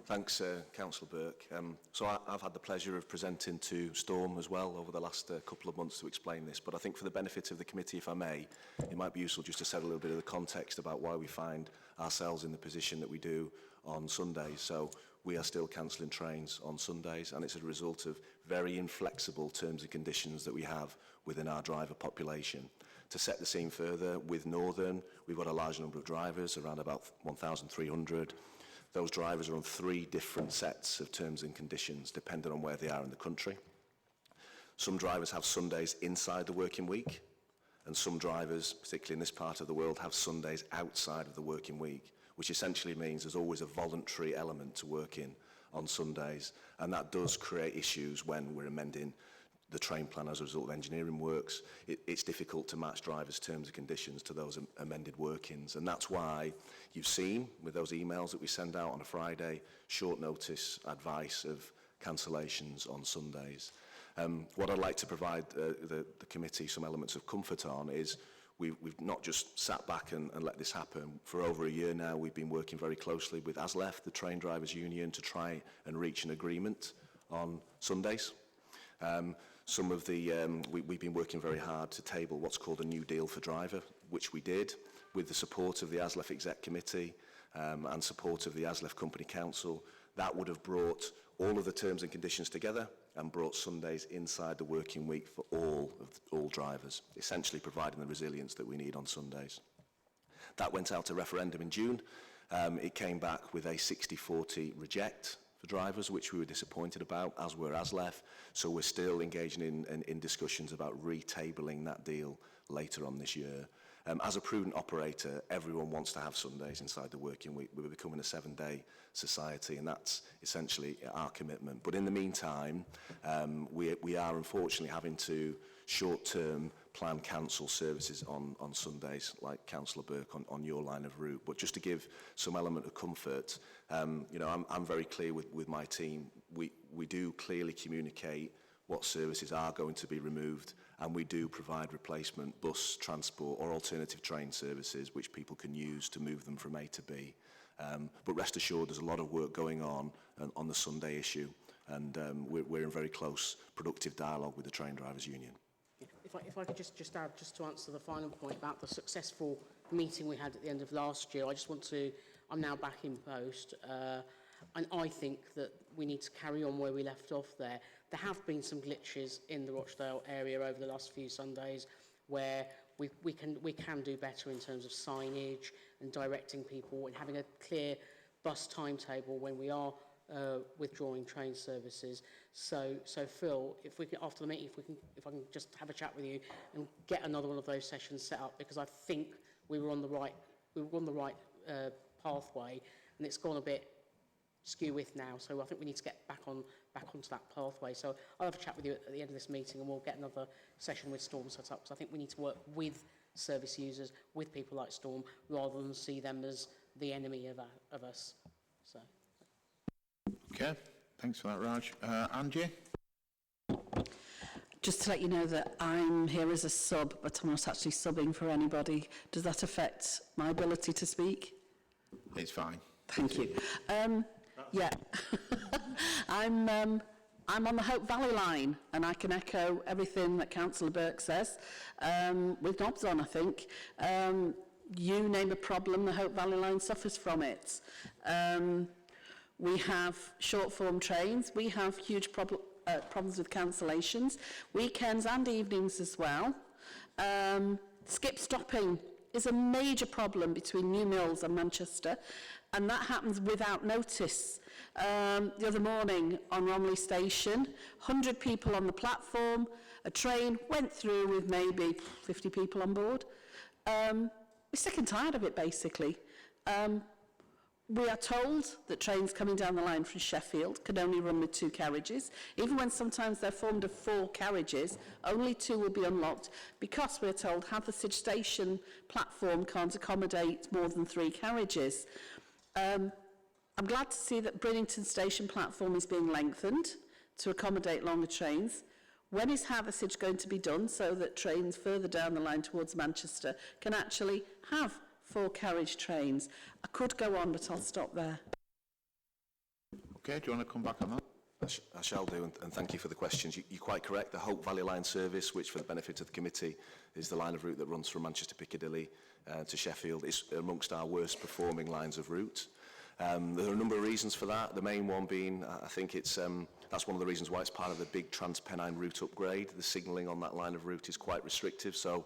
Thanks, Councillor Burke. So I've had the pleasure of presenting to Storm as well over the last couple of months to explain this, but I think for the benefit of the committee, if I may, it might be useful just to set a little bit of the context about why we find ourselves in the position that we do on Sundays. So we are still cancelling trains on Sundays, and it's a result of very inflexible terms and conditions that we have within our driver population. To set the scene further, with Northern, we've got a large number of drivers, around about 1,300. Those drivers are on 3 different sets of terms and conditions, depending on where they are in the country. Some drivers have Sundays inside the working week, and some drivers, particularly in this part of the world, have Sundays outside of the working week, which essentially means there's always a voluntary element to working on Sundays, and that does create issues when we're amending the train plan as a result of engineering works. It's difficult to match drivers' terms and conditions to those amended workings, and that's why you've seen with those emails that we send out on a Friday, short notice advice of cancellations on Sundays. What I'd like to provide the committee some elements of comfort on is we've not just sat back and let this happen. For over a year now, we've been working very closely with ASLEF, the Train Drivers Union, to try and reach an agreement on Sundays. We've been working very hard to table what's called a new deal for driver, which we did with the support of the ASLEF Exec Committee and support of the ASLEF Company Council. That would have brought all of the terms and conditions together and brought Sundays inside the working week for all drivers, essentially providing the resilience that we need on Sundays. That went out to referendum in June. It came back with a 60-40 reject for drivers, which we were disappointed about, as were ASLEF. So we're still engaging in discussions about retabling that deal later on this year. As a prudent operator, everyone wants to have Sundays inside the working week. We're becoming a 7-day society, and that's essentially our commitment. But in the meantime, we are unfortunately having to short-term plan cancel services on Sundays, like Councillor Burke on your line of route. But just to give some element of comfort, you know, I'm very clear with my team. We do clearly communicate what services are going to be removed, and we do provide replacement bus transport or alternative train services which people can use to move them from A to B. But rest assured, there's a lot of work going on the Sunday issue, and we're in very close, productive dialogue with the Train Drivers Union. If I could just add, just to answer the final point about the successful meeting we had at the end of last year, I just want to, I'm now back in post, and I think that we need to carry on where we left off there. There have been some glitches in the Rochdale area over the last few Sundays where we can do better in terms of signage and directing people and having a clear bus timetable when we are withdrawing train services. So Phil, if we can, after the meeting, if I can just have a chat with you and get another one of those sessions set up, because I think we were on the right pathway, and it's gone a bit skew with now. So I think we need to get back onto that pathway. So I'll have a chat with you at the end of this meeting, and we'll get another session with Storm set up, because I think we need to work with service users, with people like Storm, rather than see them as the enemy of us. So. Okay, thanks for that, Raj. Angie? Just to let you know that I'm here as a sub, but I'm not actually subbing for anybody. Does that affect my ability to speak? It's fine. Thank you. Yeah, I'm on the Hope Valley line, and I can echo everything that Councillor Burke says, with knobs on, I think. You name a problem, the Hope Valley line suffers from it. We have short-form trains. We have huge problems with cancellations, weekends and evenings as well. Skip stopping is a major problem between New Mills and Manchester, and that happens without notice. The other morning on Romley Station, 100 people on the platform, a train went through with maybe 50 people on board. We're sick and tired of it, basically. We are told that trains coming down the line from Sheffield can only run with 2 carriages. Even when sometimes they're formed of 4 carriages, only 2 will be unlocked, because we're told Hathersage Station platform can't accommodate more than 3 carriages. I'm glad to see that Bridlington Station platform is being lengthened to accommodate longer trains. When is Hathersage going to be done so that trains further down the line towards Manchester can actually have 4 carriage trains? I could go on, but I'll stop there. Okay, do you want to come back on that? I shall do, and thank you for the questions. You're quite correct. The Hope Valley Line service, which for the benefit of the committee is the line of route that runs from Manchester Piccadilly to Sheffield, is amongst our worst performing lines of route. There are a number of reasons for that. The main one being, I think it's that's one of the reasons why it's part of the big Trans-Pennine route upgrade. The signalling on that line of route is quite restrictive, so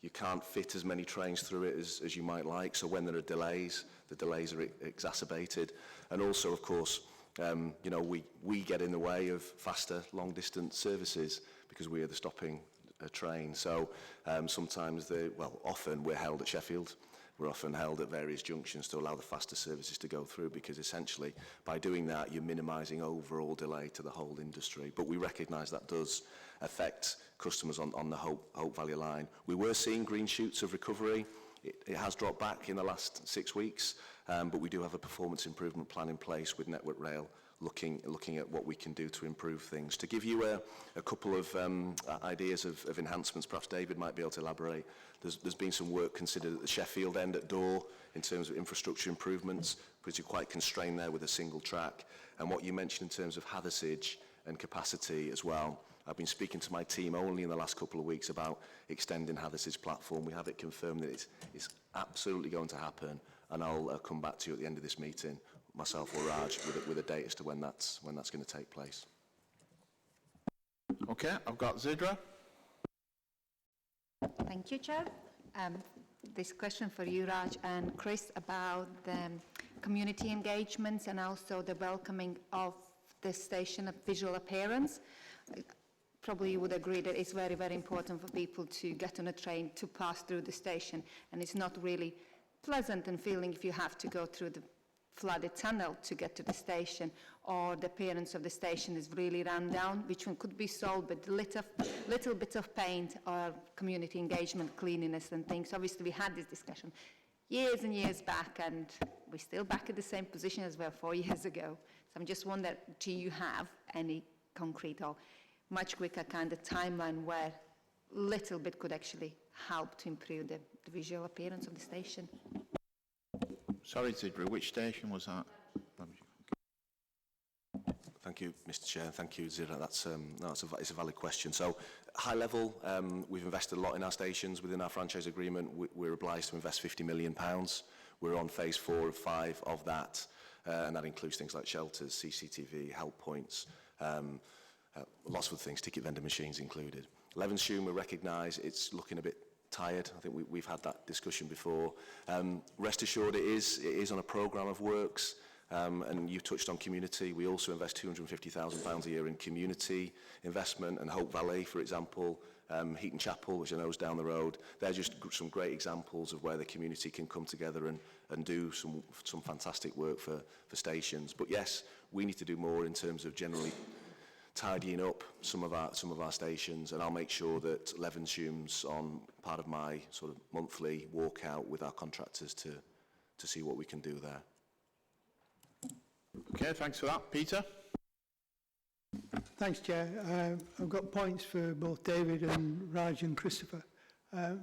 you can't fit as many trains through it as you might like. So when there are delays, the delays are exacerbated. And also, of course, you know, we get in the way of faster long-distance services because we are the stopping train. So sometimes, often we're held at Sheffield. We're often held at various junctions to allow the faster services to go through, because essentially by doing that you're minimising overall delay to the whole industry. But we recognise that does affect customers on the Hope Valley line. We were seeing green shoots of recovery. It has dropped back in the last 6 weeks, but we do have a performance improvement plan in place with Network Rail looking at what we can do to improve things. To give you a couple of ideas of enhancements, perhaps David might be able to elaborate. There's been some work considered at the Sheffield end at Door in terms of infrastructure improvements, because you're quite constrained there with a single track. And what you mentioned in terms of Hathersage and capacity as well, I've been speaking to my team only in the last couple of weeks about extending Hathersage platform. We have it confirmed that it's absolutely going to happen, and I'll come back to you at the end of this meeting, myself or Raj, with a date as to when that's going to take place. Okay, I've got Zidra. Thank you, Chair. This question for you, Raj and Chris, about the community engagements and also the welcoming of the station of visual appearance. probably you would agree that it's very, very important for people to get on a train to pass through the station, and it's not really pleasant and feeling if you have to go through the flooded tunnel to get to the station, or the appearance of the station is really run down, which one could be solved with a little bit of paint or community engagement, cleanliness and things. Obviously, we had this discussion years and years back, and we're still back at the same position as we were 4 years ago. So I'm just wondering, do you have any concrete or much quicker kind of timeline where little bit could actually help to improve the visual appearance of the station? Sorry, Tidbury, which station was that? Thank you, Mr. Chair. Thank you, Zira. It's a valid question. So, high level, we've invested a lot in our stations. Within our franchise agreement, we're obliged to invest £50 million. We're on phase 4 of 5 of that, and that includes things like shelters, CCTV, help points, lots of things, ticket vendor machines included. Levenshume, we recognise it's looking a bit tired. I think we've had that discussion before. Rest assured, it is on a programme of works. And you touched on community. We also invest £250,000 a year in community investment, and Hope Valley, for example, Heaton Chapel, which I know is down the road. They're just some great examples of where the community can come together and do some fantastic work for stations. But yes, we need to do more in terms of generally tidying up some of our stations, and I'll make sure that Levenshume's on part of my sort of monthly walkout with our contractors to see what we can do there. Okay, thanks for that. Peter? Thanks, Chair. I've got points for both David and Raj and Christopher.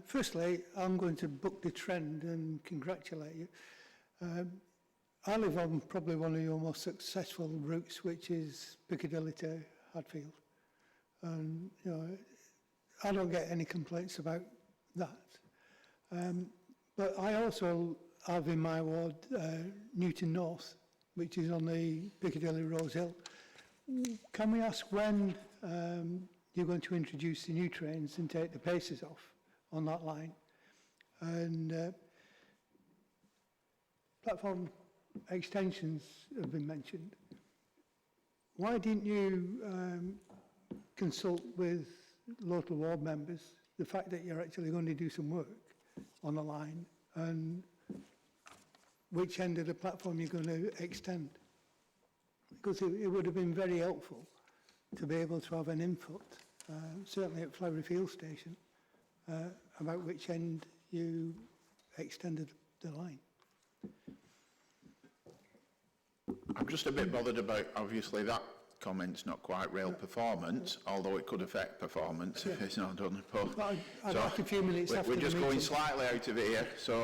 Firstly, I'm going to buck the trend and congratulate you. I live on probably one of your most successful routes, which is Piccadilly to Hadfield. And, you know, I don't get any complaints about that. But I also have in my ward Newton North, which is on the Piccadilly Rose Hill. Can we ask when you're going to introduce the new trains and take the paces off on that line? And platform extensions have been mentioned. Why didn't you consult with local ward members the fact that you're actually going to do some work on the line, and which end of the platform you're going to extend? Because it would have been very helpful to be able to have an input, certainly at Flowery Field Station, about which end you extended the line. I'm just a bit bothered about, obviously, that comment's not quite rail performance, although it could affect performance if it's not done. But I'd like a few minutes after we're the just meeting. going slightly out of it here, so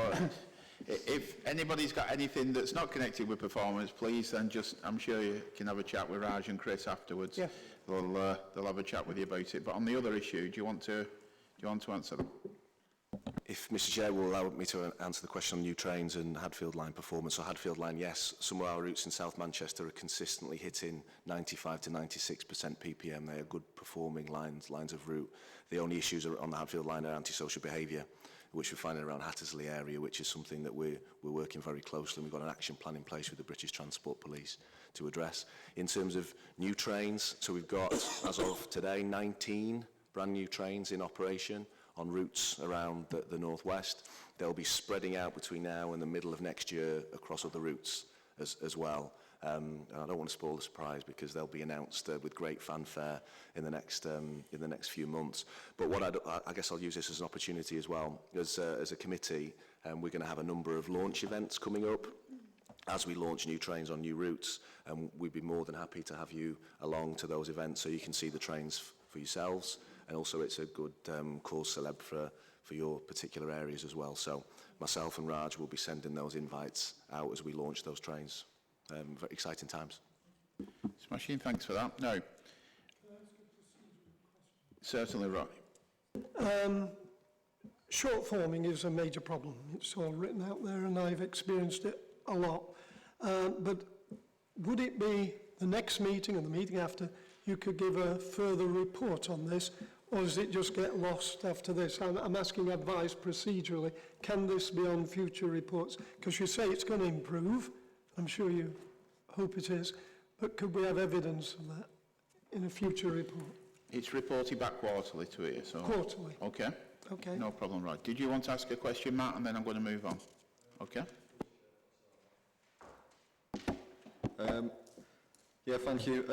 if anybody's got anything that's not connected with performance, please, then just, I'm sure you can have a chat with Raj and Chris afterwards. Yeah. They'll have a chat with you about it. But on the other issue, do you want to answer them? If Mr. Chair will allow me to answer the question on new trains and Hadfield line performance. So Hadfield line, yes, some of our routes in South Manchester are consistently hitting 95 to 96% PPM. They are good performing lines of route. The only issues on the Hadfield line are antisocial behaviour, which we're finding around Hattersley area, which is something that we're working very closely. We've got an action plan in place with the British Transport Police to address. In terms of new trains, so we've got, as of today, 19 brand new trains in operation on routes around the northwest. They'll be spreading out between now and the middle of next year across other routes as well. And I don't want to spoil the surprise because they'll be announced with great fanfare in the next few months. But what I guess I'll use this as an opportunity as well. As a committee, we're going to have a number of launch events coming up as we launch new trains on new routes. And we'd be more than happy to have you along to those events so you can see the trains for yourselves. And also it's a good cause celeb for your particular areas as well. So myself and Raj will be sending those invites out as we launch those trains. Very exciting times. Smashing, thanks for that. No. Certainly, right. Short forming is a major problem. It's all written out there and I've experienced it a lot. But would it be the next meeting and the meeting after you could give a further report on this, or does it just get lost after this? I'm asking advice procedurally. Can this be on future reports? Because you say it's going to improve. I'm sure you hope it is. But could we have evidence of that in a future report? It's reported back quarterly to you, so... Quarterly. Okay. Okay. No problem, right. Did you want to ask a question, Matt, and then I'm going to move on? Okay. Yeah, thank you.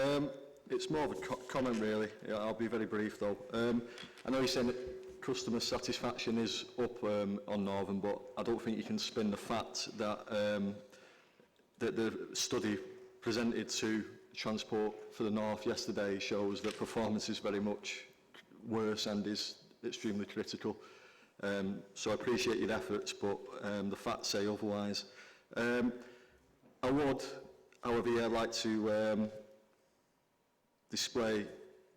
It's more of a comment, really. Yeah, I'll be very brief, though. I know you're saying that customer satisfaction is up on Northern, but I don't think you can spin the fact that that the study presented to Transport for the North yesterday shows that performance is very much worse and is extremely critical. So I appreciate your efforts, but the facts say otherwise. I would, however, like to display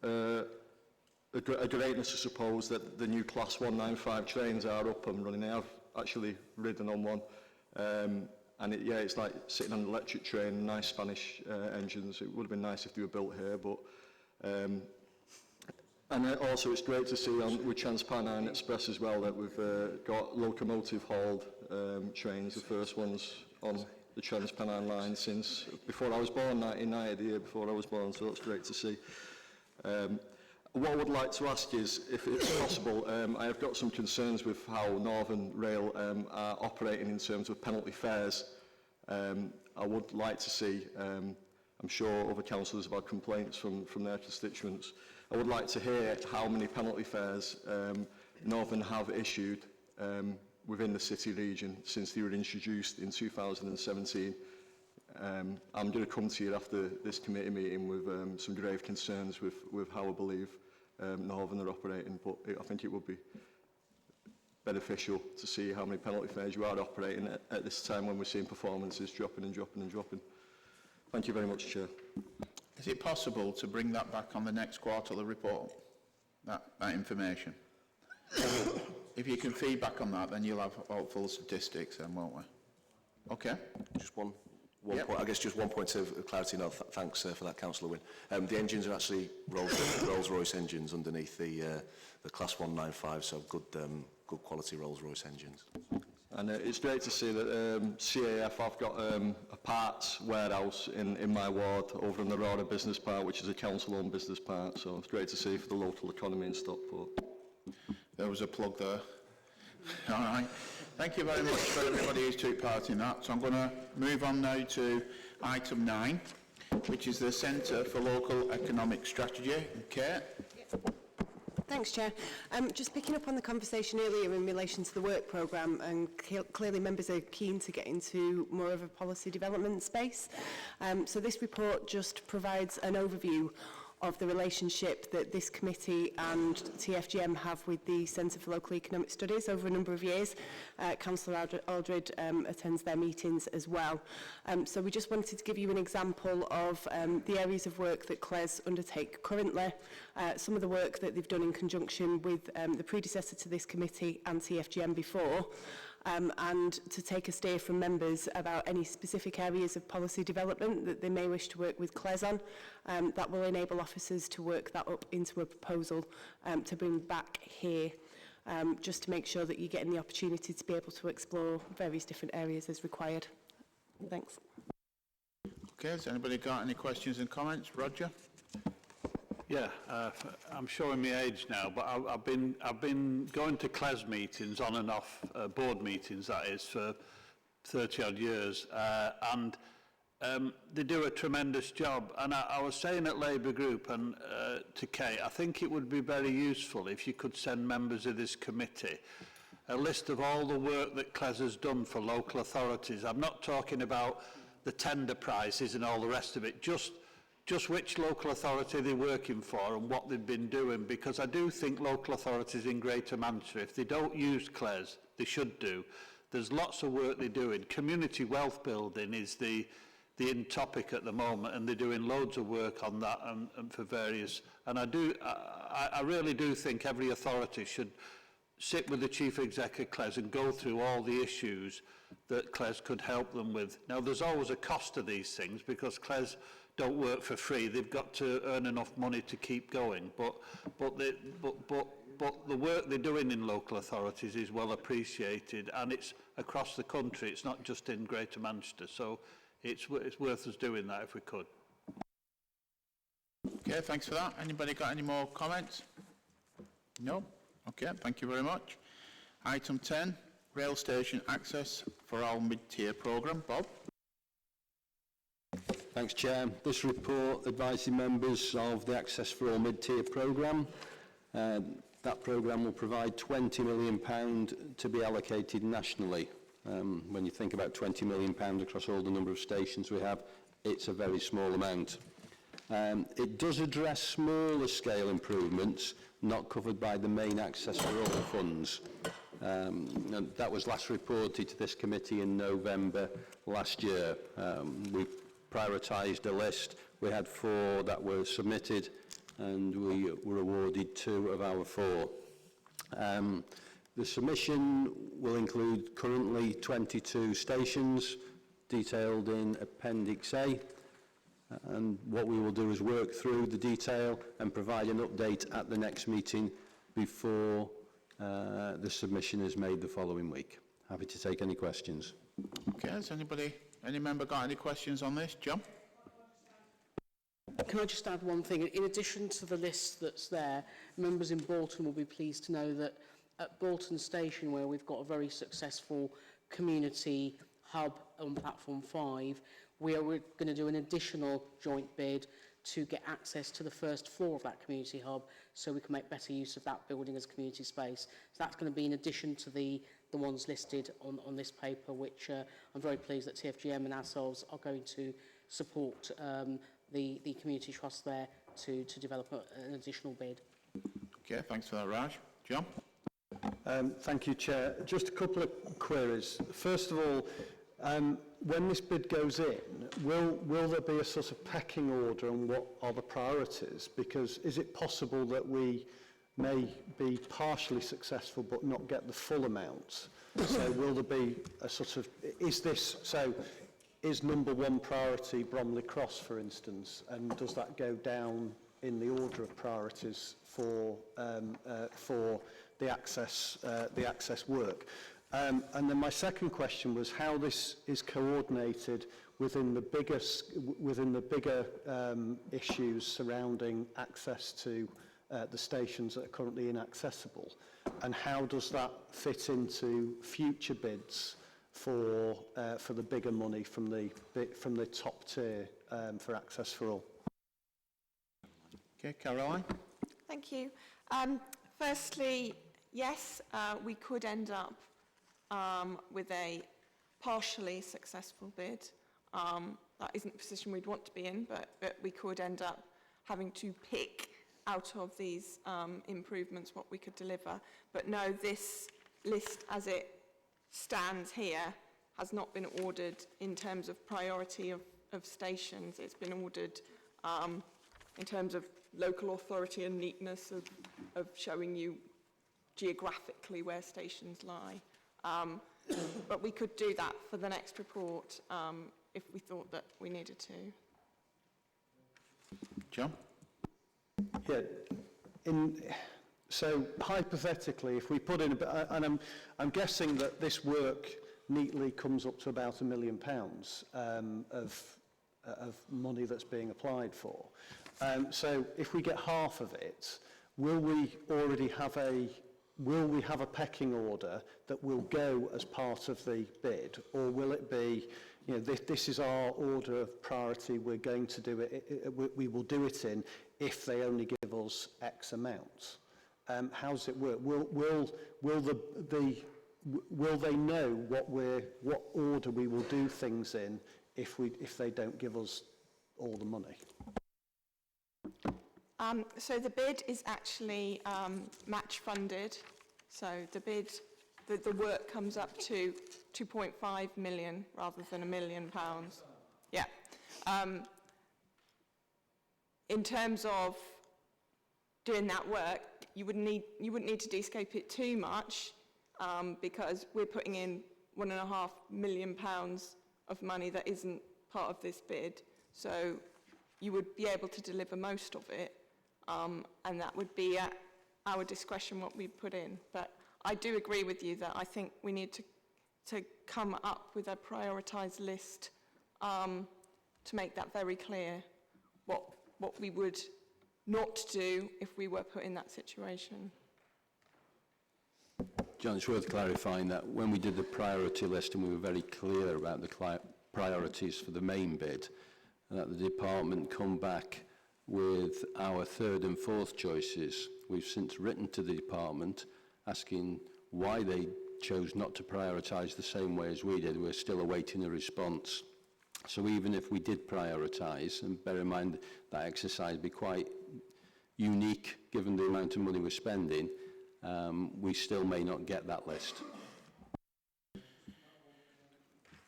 a greatness, I suppose, that the new Class 195 trains are up and running. I have actually ridden on one, and it's like sitting on an electric train, nice Spanish engines. It would have been nice if they were built here, but... and also it's great to see with TransPennine Express as well that we've got locomotive-hauled trains, the first ones on the TransPennine line since before I was born, 1990, the year before I was born, so that's great to see. What I would like to ask is, if it's possible, I have got some concerns with how Northern Rail are operating in terms of penalty fares. I would like to see, I'm sure other councillors have had complaints from their constituents, I would like to hear how many penalty fares Northern have issued within the city region since they were introduced in 2017. I'm going to come to you after this committee meeting with some grave concerns with how I believe Northern are operating, but I think it would be beneficial to see how many penalty fares you are operating at this time when we're seeing performances dropping and dropping and dropping. Thank you very much, Chair. Is it possible to bring that back on the next quarterly report, that information? If you can feedback on that, then you'll have all full statistics then, won't we? Okay. Just one point, I guess just one point of clarity. No, thanks for that, Councillor Wynne. The engines are actually Rolls-Royce engines underneath the Class 195, so good quality Rolls-Royce engines. And it's great to see that CAF have got a parts warehouse in my ward over in the Aurora Business Park, which is a council-owned business park, so it's great to see for the local economy in Stockport. There was a plug there. All right. Thank you very much for everybody who's took part in that. So I'm going to move on now to item 9, which is the Centre for Local Economic Strategy. Kate? Thanks, Chair. Just picking up on the conversation earlier in relation to the work programme, and clearly members are keen to get into more of a policy development space. So this report just provides an overview of the relationship that this committee and TFGM have with the Centre for Local Economic Studies over a number of years. Councillor Aldred attends their meetings as well. So we just wanted to give you an example of the areas of work that CLES undertake currently, some of the work that they've done in conjunction with the predecessor to this committee and TFGM before, and to take a steer from members about any specific areas of policy development that they may wish to work with CLES on. That will enable officers to work that up into a proposal to bring back here, just to make sure that you're getting the opportunity to be able to explore various different areas as required. Thanks. Okay, has anybody got any questions and comments? Roger? Yeah, I'm showing my age now, but I've been going to CLES meetings on and off, board meetings that is, for 30 odd years, and they do a tremendous job. And I was saying at Labour Group and to Kate, I think it would be very useful if you could send members of this committee a list of all the work that CLES has done for local authorities. I'm not talking about the tender prices and all the rest of it, just which local authority they're working for and what they've been doing, because I do think local authorities in Greater Manchester, if they don't use CLES, they should do. There's lots of work they're doing. Community wealth building is the in topic at the moment, and they're doing loads of work on that and for various. And I really do think every authority should sit with the Chief Executive CLES and go through all the issues that CLES could help them with. Now, there's always a cost to these things because CLES don't work for free. They've got to earn enough money to keep going. But the work they're doing in local authorities is well appreciated, and it's across the country. It's not just in Greater Manchester. So it's worth us doing that if we could. Okay, thanks for that. Anybody got any more comments? No? Okay, thank you very much. Item 10, rail station access for all mid-tier programme. Bob? Thanks, Chair. This report advises members of the Access for All mid-tier programme. That programme will provide £20 million to be allocated nationally. When you think about £20 million across all the number of stations we have, it's a very small amount. It does address smaller scale improvements not covered by the main Access for All funds. And that was last reported to this committee in November last year. We prioritised a list. We had 4 that were submitted and we were awarded 2 of our 4. The submission will include currently 22 stations detailed in Appendix A, and what we will do is work through the detail and provide an update at the next meeting before the submission is made the following week. Happy to take any questions. Okay, has any member got any questions on this? John? Can I just add one thing? In addition to the list that's there, members in Bolton will be pleased to know that at Bolton Station, where we've got a very successful community hub on Platform 5, we're going to do an additional joint bid to get access to the first floor of that community hub so we can make better use of that building as community space. So that's going to be in addition to the ones listed on this paper, which I'm very pleased that TFGM and ourselves are going to support the community trust there to develop an additional bid. Okay, thanks for that, Raj. John? Thank you, Chair. Just a couple of queries. First of all, when this bid goes in, will there be a sort of pecking order on what are the priorities? Because is it possible that we may be partially successful but not get the full amount? So will there be a sort of, is number 1 priority Bromley Cross, for instance, and does that go down in the order of priorities for the access work? And then my second question was how this is coordinated within the bigger issues surrounding access to the stations that are currently inaccessible, and how does that fit into future bids for the bigger money from the top tier for Access for All? Okay, Caroline? Thank you. Firstly, yes, we could end up with a partially successful bid. That isn't the position we'd want to be in, but we could end up having to pick out of these improvements what we could deliver. But no, this list as it stands here has not been ordered in terms of priority of stations. It's been ordered in terms of local authority and neatness of showing you geographically where stations lie. But we could do that for the next report if we thought that we needed to. John? Yeah. So hypothetically, if we put in, and I'm guessing that this work neatly comes up to about £1 million of money that's being applied for. So if we get half of it, will we have a pecking order that will go as part of the bid, or will it be, this is our order of priority, we're going to do it, we will do it in if they only give us X amount? How does it work? Will they know what order we will do things in if they don't give us all the money? So the bid is actually match funded. So the work comes up to 2.5 million rather than £1 million. Yeah. In terms of doing that work, you wouldn't need to de-scope it too much because we're putting in £1.5 million of money that isn't part of this bid. So you would be able to deliver most of it, and that would be at our discretion what we put in. But I do agree with you that I think we need to come up with a prioritised list to make that very clear what we would not to do if we were put in that situation. John, it's worth clarifying that when we did the priority list and we were very clear about the priorities for the main bid, that the department come back with our third and fourth choices. We've since written to the department asking why they chose not to prioritise the same way as we did. We're still awaiting a response. So even if we did prioritise, and bear in mind that exercise would be quite unique given the amount of money we're spending, we still may not get that list.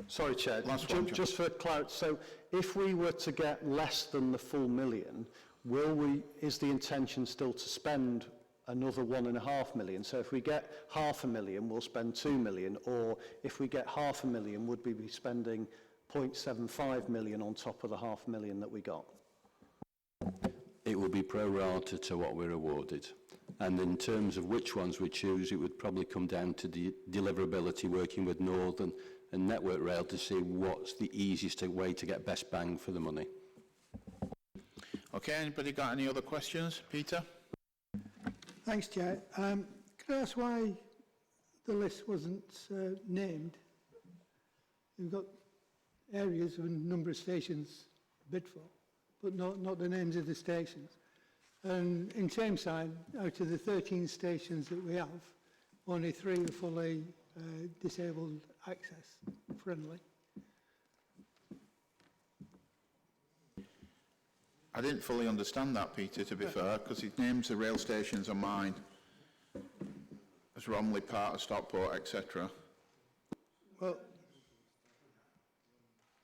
Sorry, Chair, just for clarity, so if we were to get less than the full million, is the intention still to spend another 1.5 million? So if we get 500,000, we'll spend 2 million, or if we get 500,000, would we be spending 0.75 million on top of the 500,000 that we got? It will be pro rata to what we're awarded. And in terms of which ones we choose, it would probably come down to the deliverability, working with Northern and Network Rail to see what's the easiest way to get best bang for the money. Okay, anybody got any other questions? Peter? Thanks, Chair. Could I ask why the list wasn't named? We've got areas of a number of stations to bid for, but not the names of the stations. And in Tameside, out of the 13 stations that we have, only 3 are fully disabled access friendly. I didn't fully understand that, Peter, to be fair, because he names the rail stations on mine as Romley, Part, Stockport, etc. Well,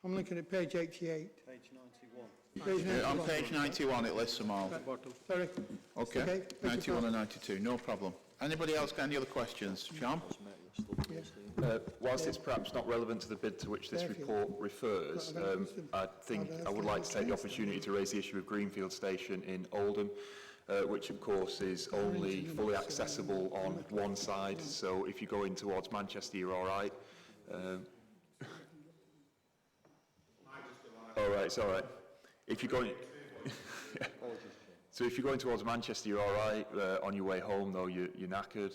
I'm looking at page 88. Page 91. Page 91. On page 91 it lists them all. Sorry. Okay, 91 and 92, no problem. Anybody else got any other questions? John? Whilst it's perhaps not relevant to the bid to which this report refers, I think I would like to take the opportunity to raise the issue of Greenfield Station in Oldham, which of course is only fully accessible on one side, so if you go in towards Manchester you're all right. All right, it's all right. If you're going... So if you're going towards Manchester, you're all right. On your way home, though, you're knackered.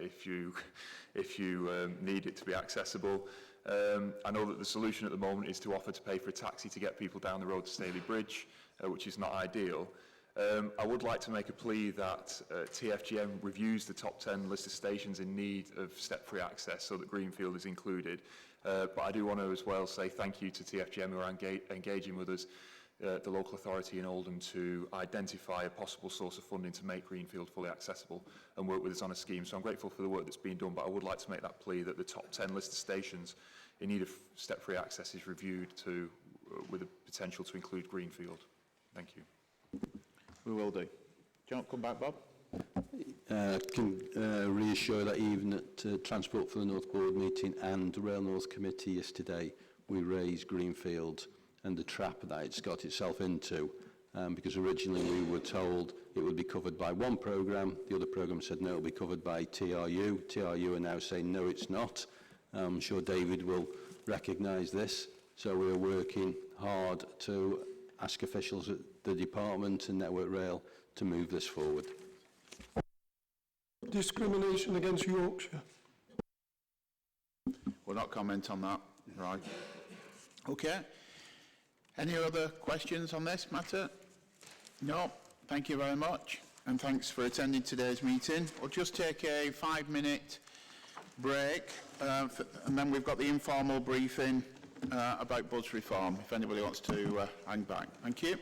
If you need it to be accessible, I know that the solution at the moment is to offer to pay for a taxi to get people down the road to Staley Bridge, which is not ideal. I would like to make a plea that TFGM reviews the top 10 list of stations in need of step-free access so that Greenfield is included. But I do want to as well say thank you to TFGM who are engaging with us, the local authority in Oldham, to identify a possible source of funding to make Greenfield fully accessible and work with us on a scheme. So I'm grateful for the work that's been done, but I would like to make that plea that the top 10 list of stations in need of step-free access is reviewed with the potential to include Greenfield. Thank you. We will do. Do you want to come back, Bob? I can reassure that even at Transport for the North Board meeting and Rail North Committee yesterday, we raised Greenfield and the trap that it's got itself into, because originally we were told it would be covered by one programme, the other programme said no, it will be covered by TRU. TRU are now saying no, it's not. I'm sure David will recognise this, so we're working hard to ask officials at the department and Network Rail to move this forward. Discrimination against Yorkshire. We'll not comment on that. Right. Okay. Any other questions on this matter? No. Thank you very much. And thanks for attending today's meeting. We'll just take a 5-minute break, and then we've got the informal briefing about bus reform, if anybody wants to hang back. Thank you.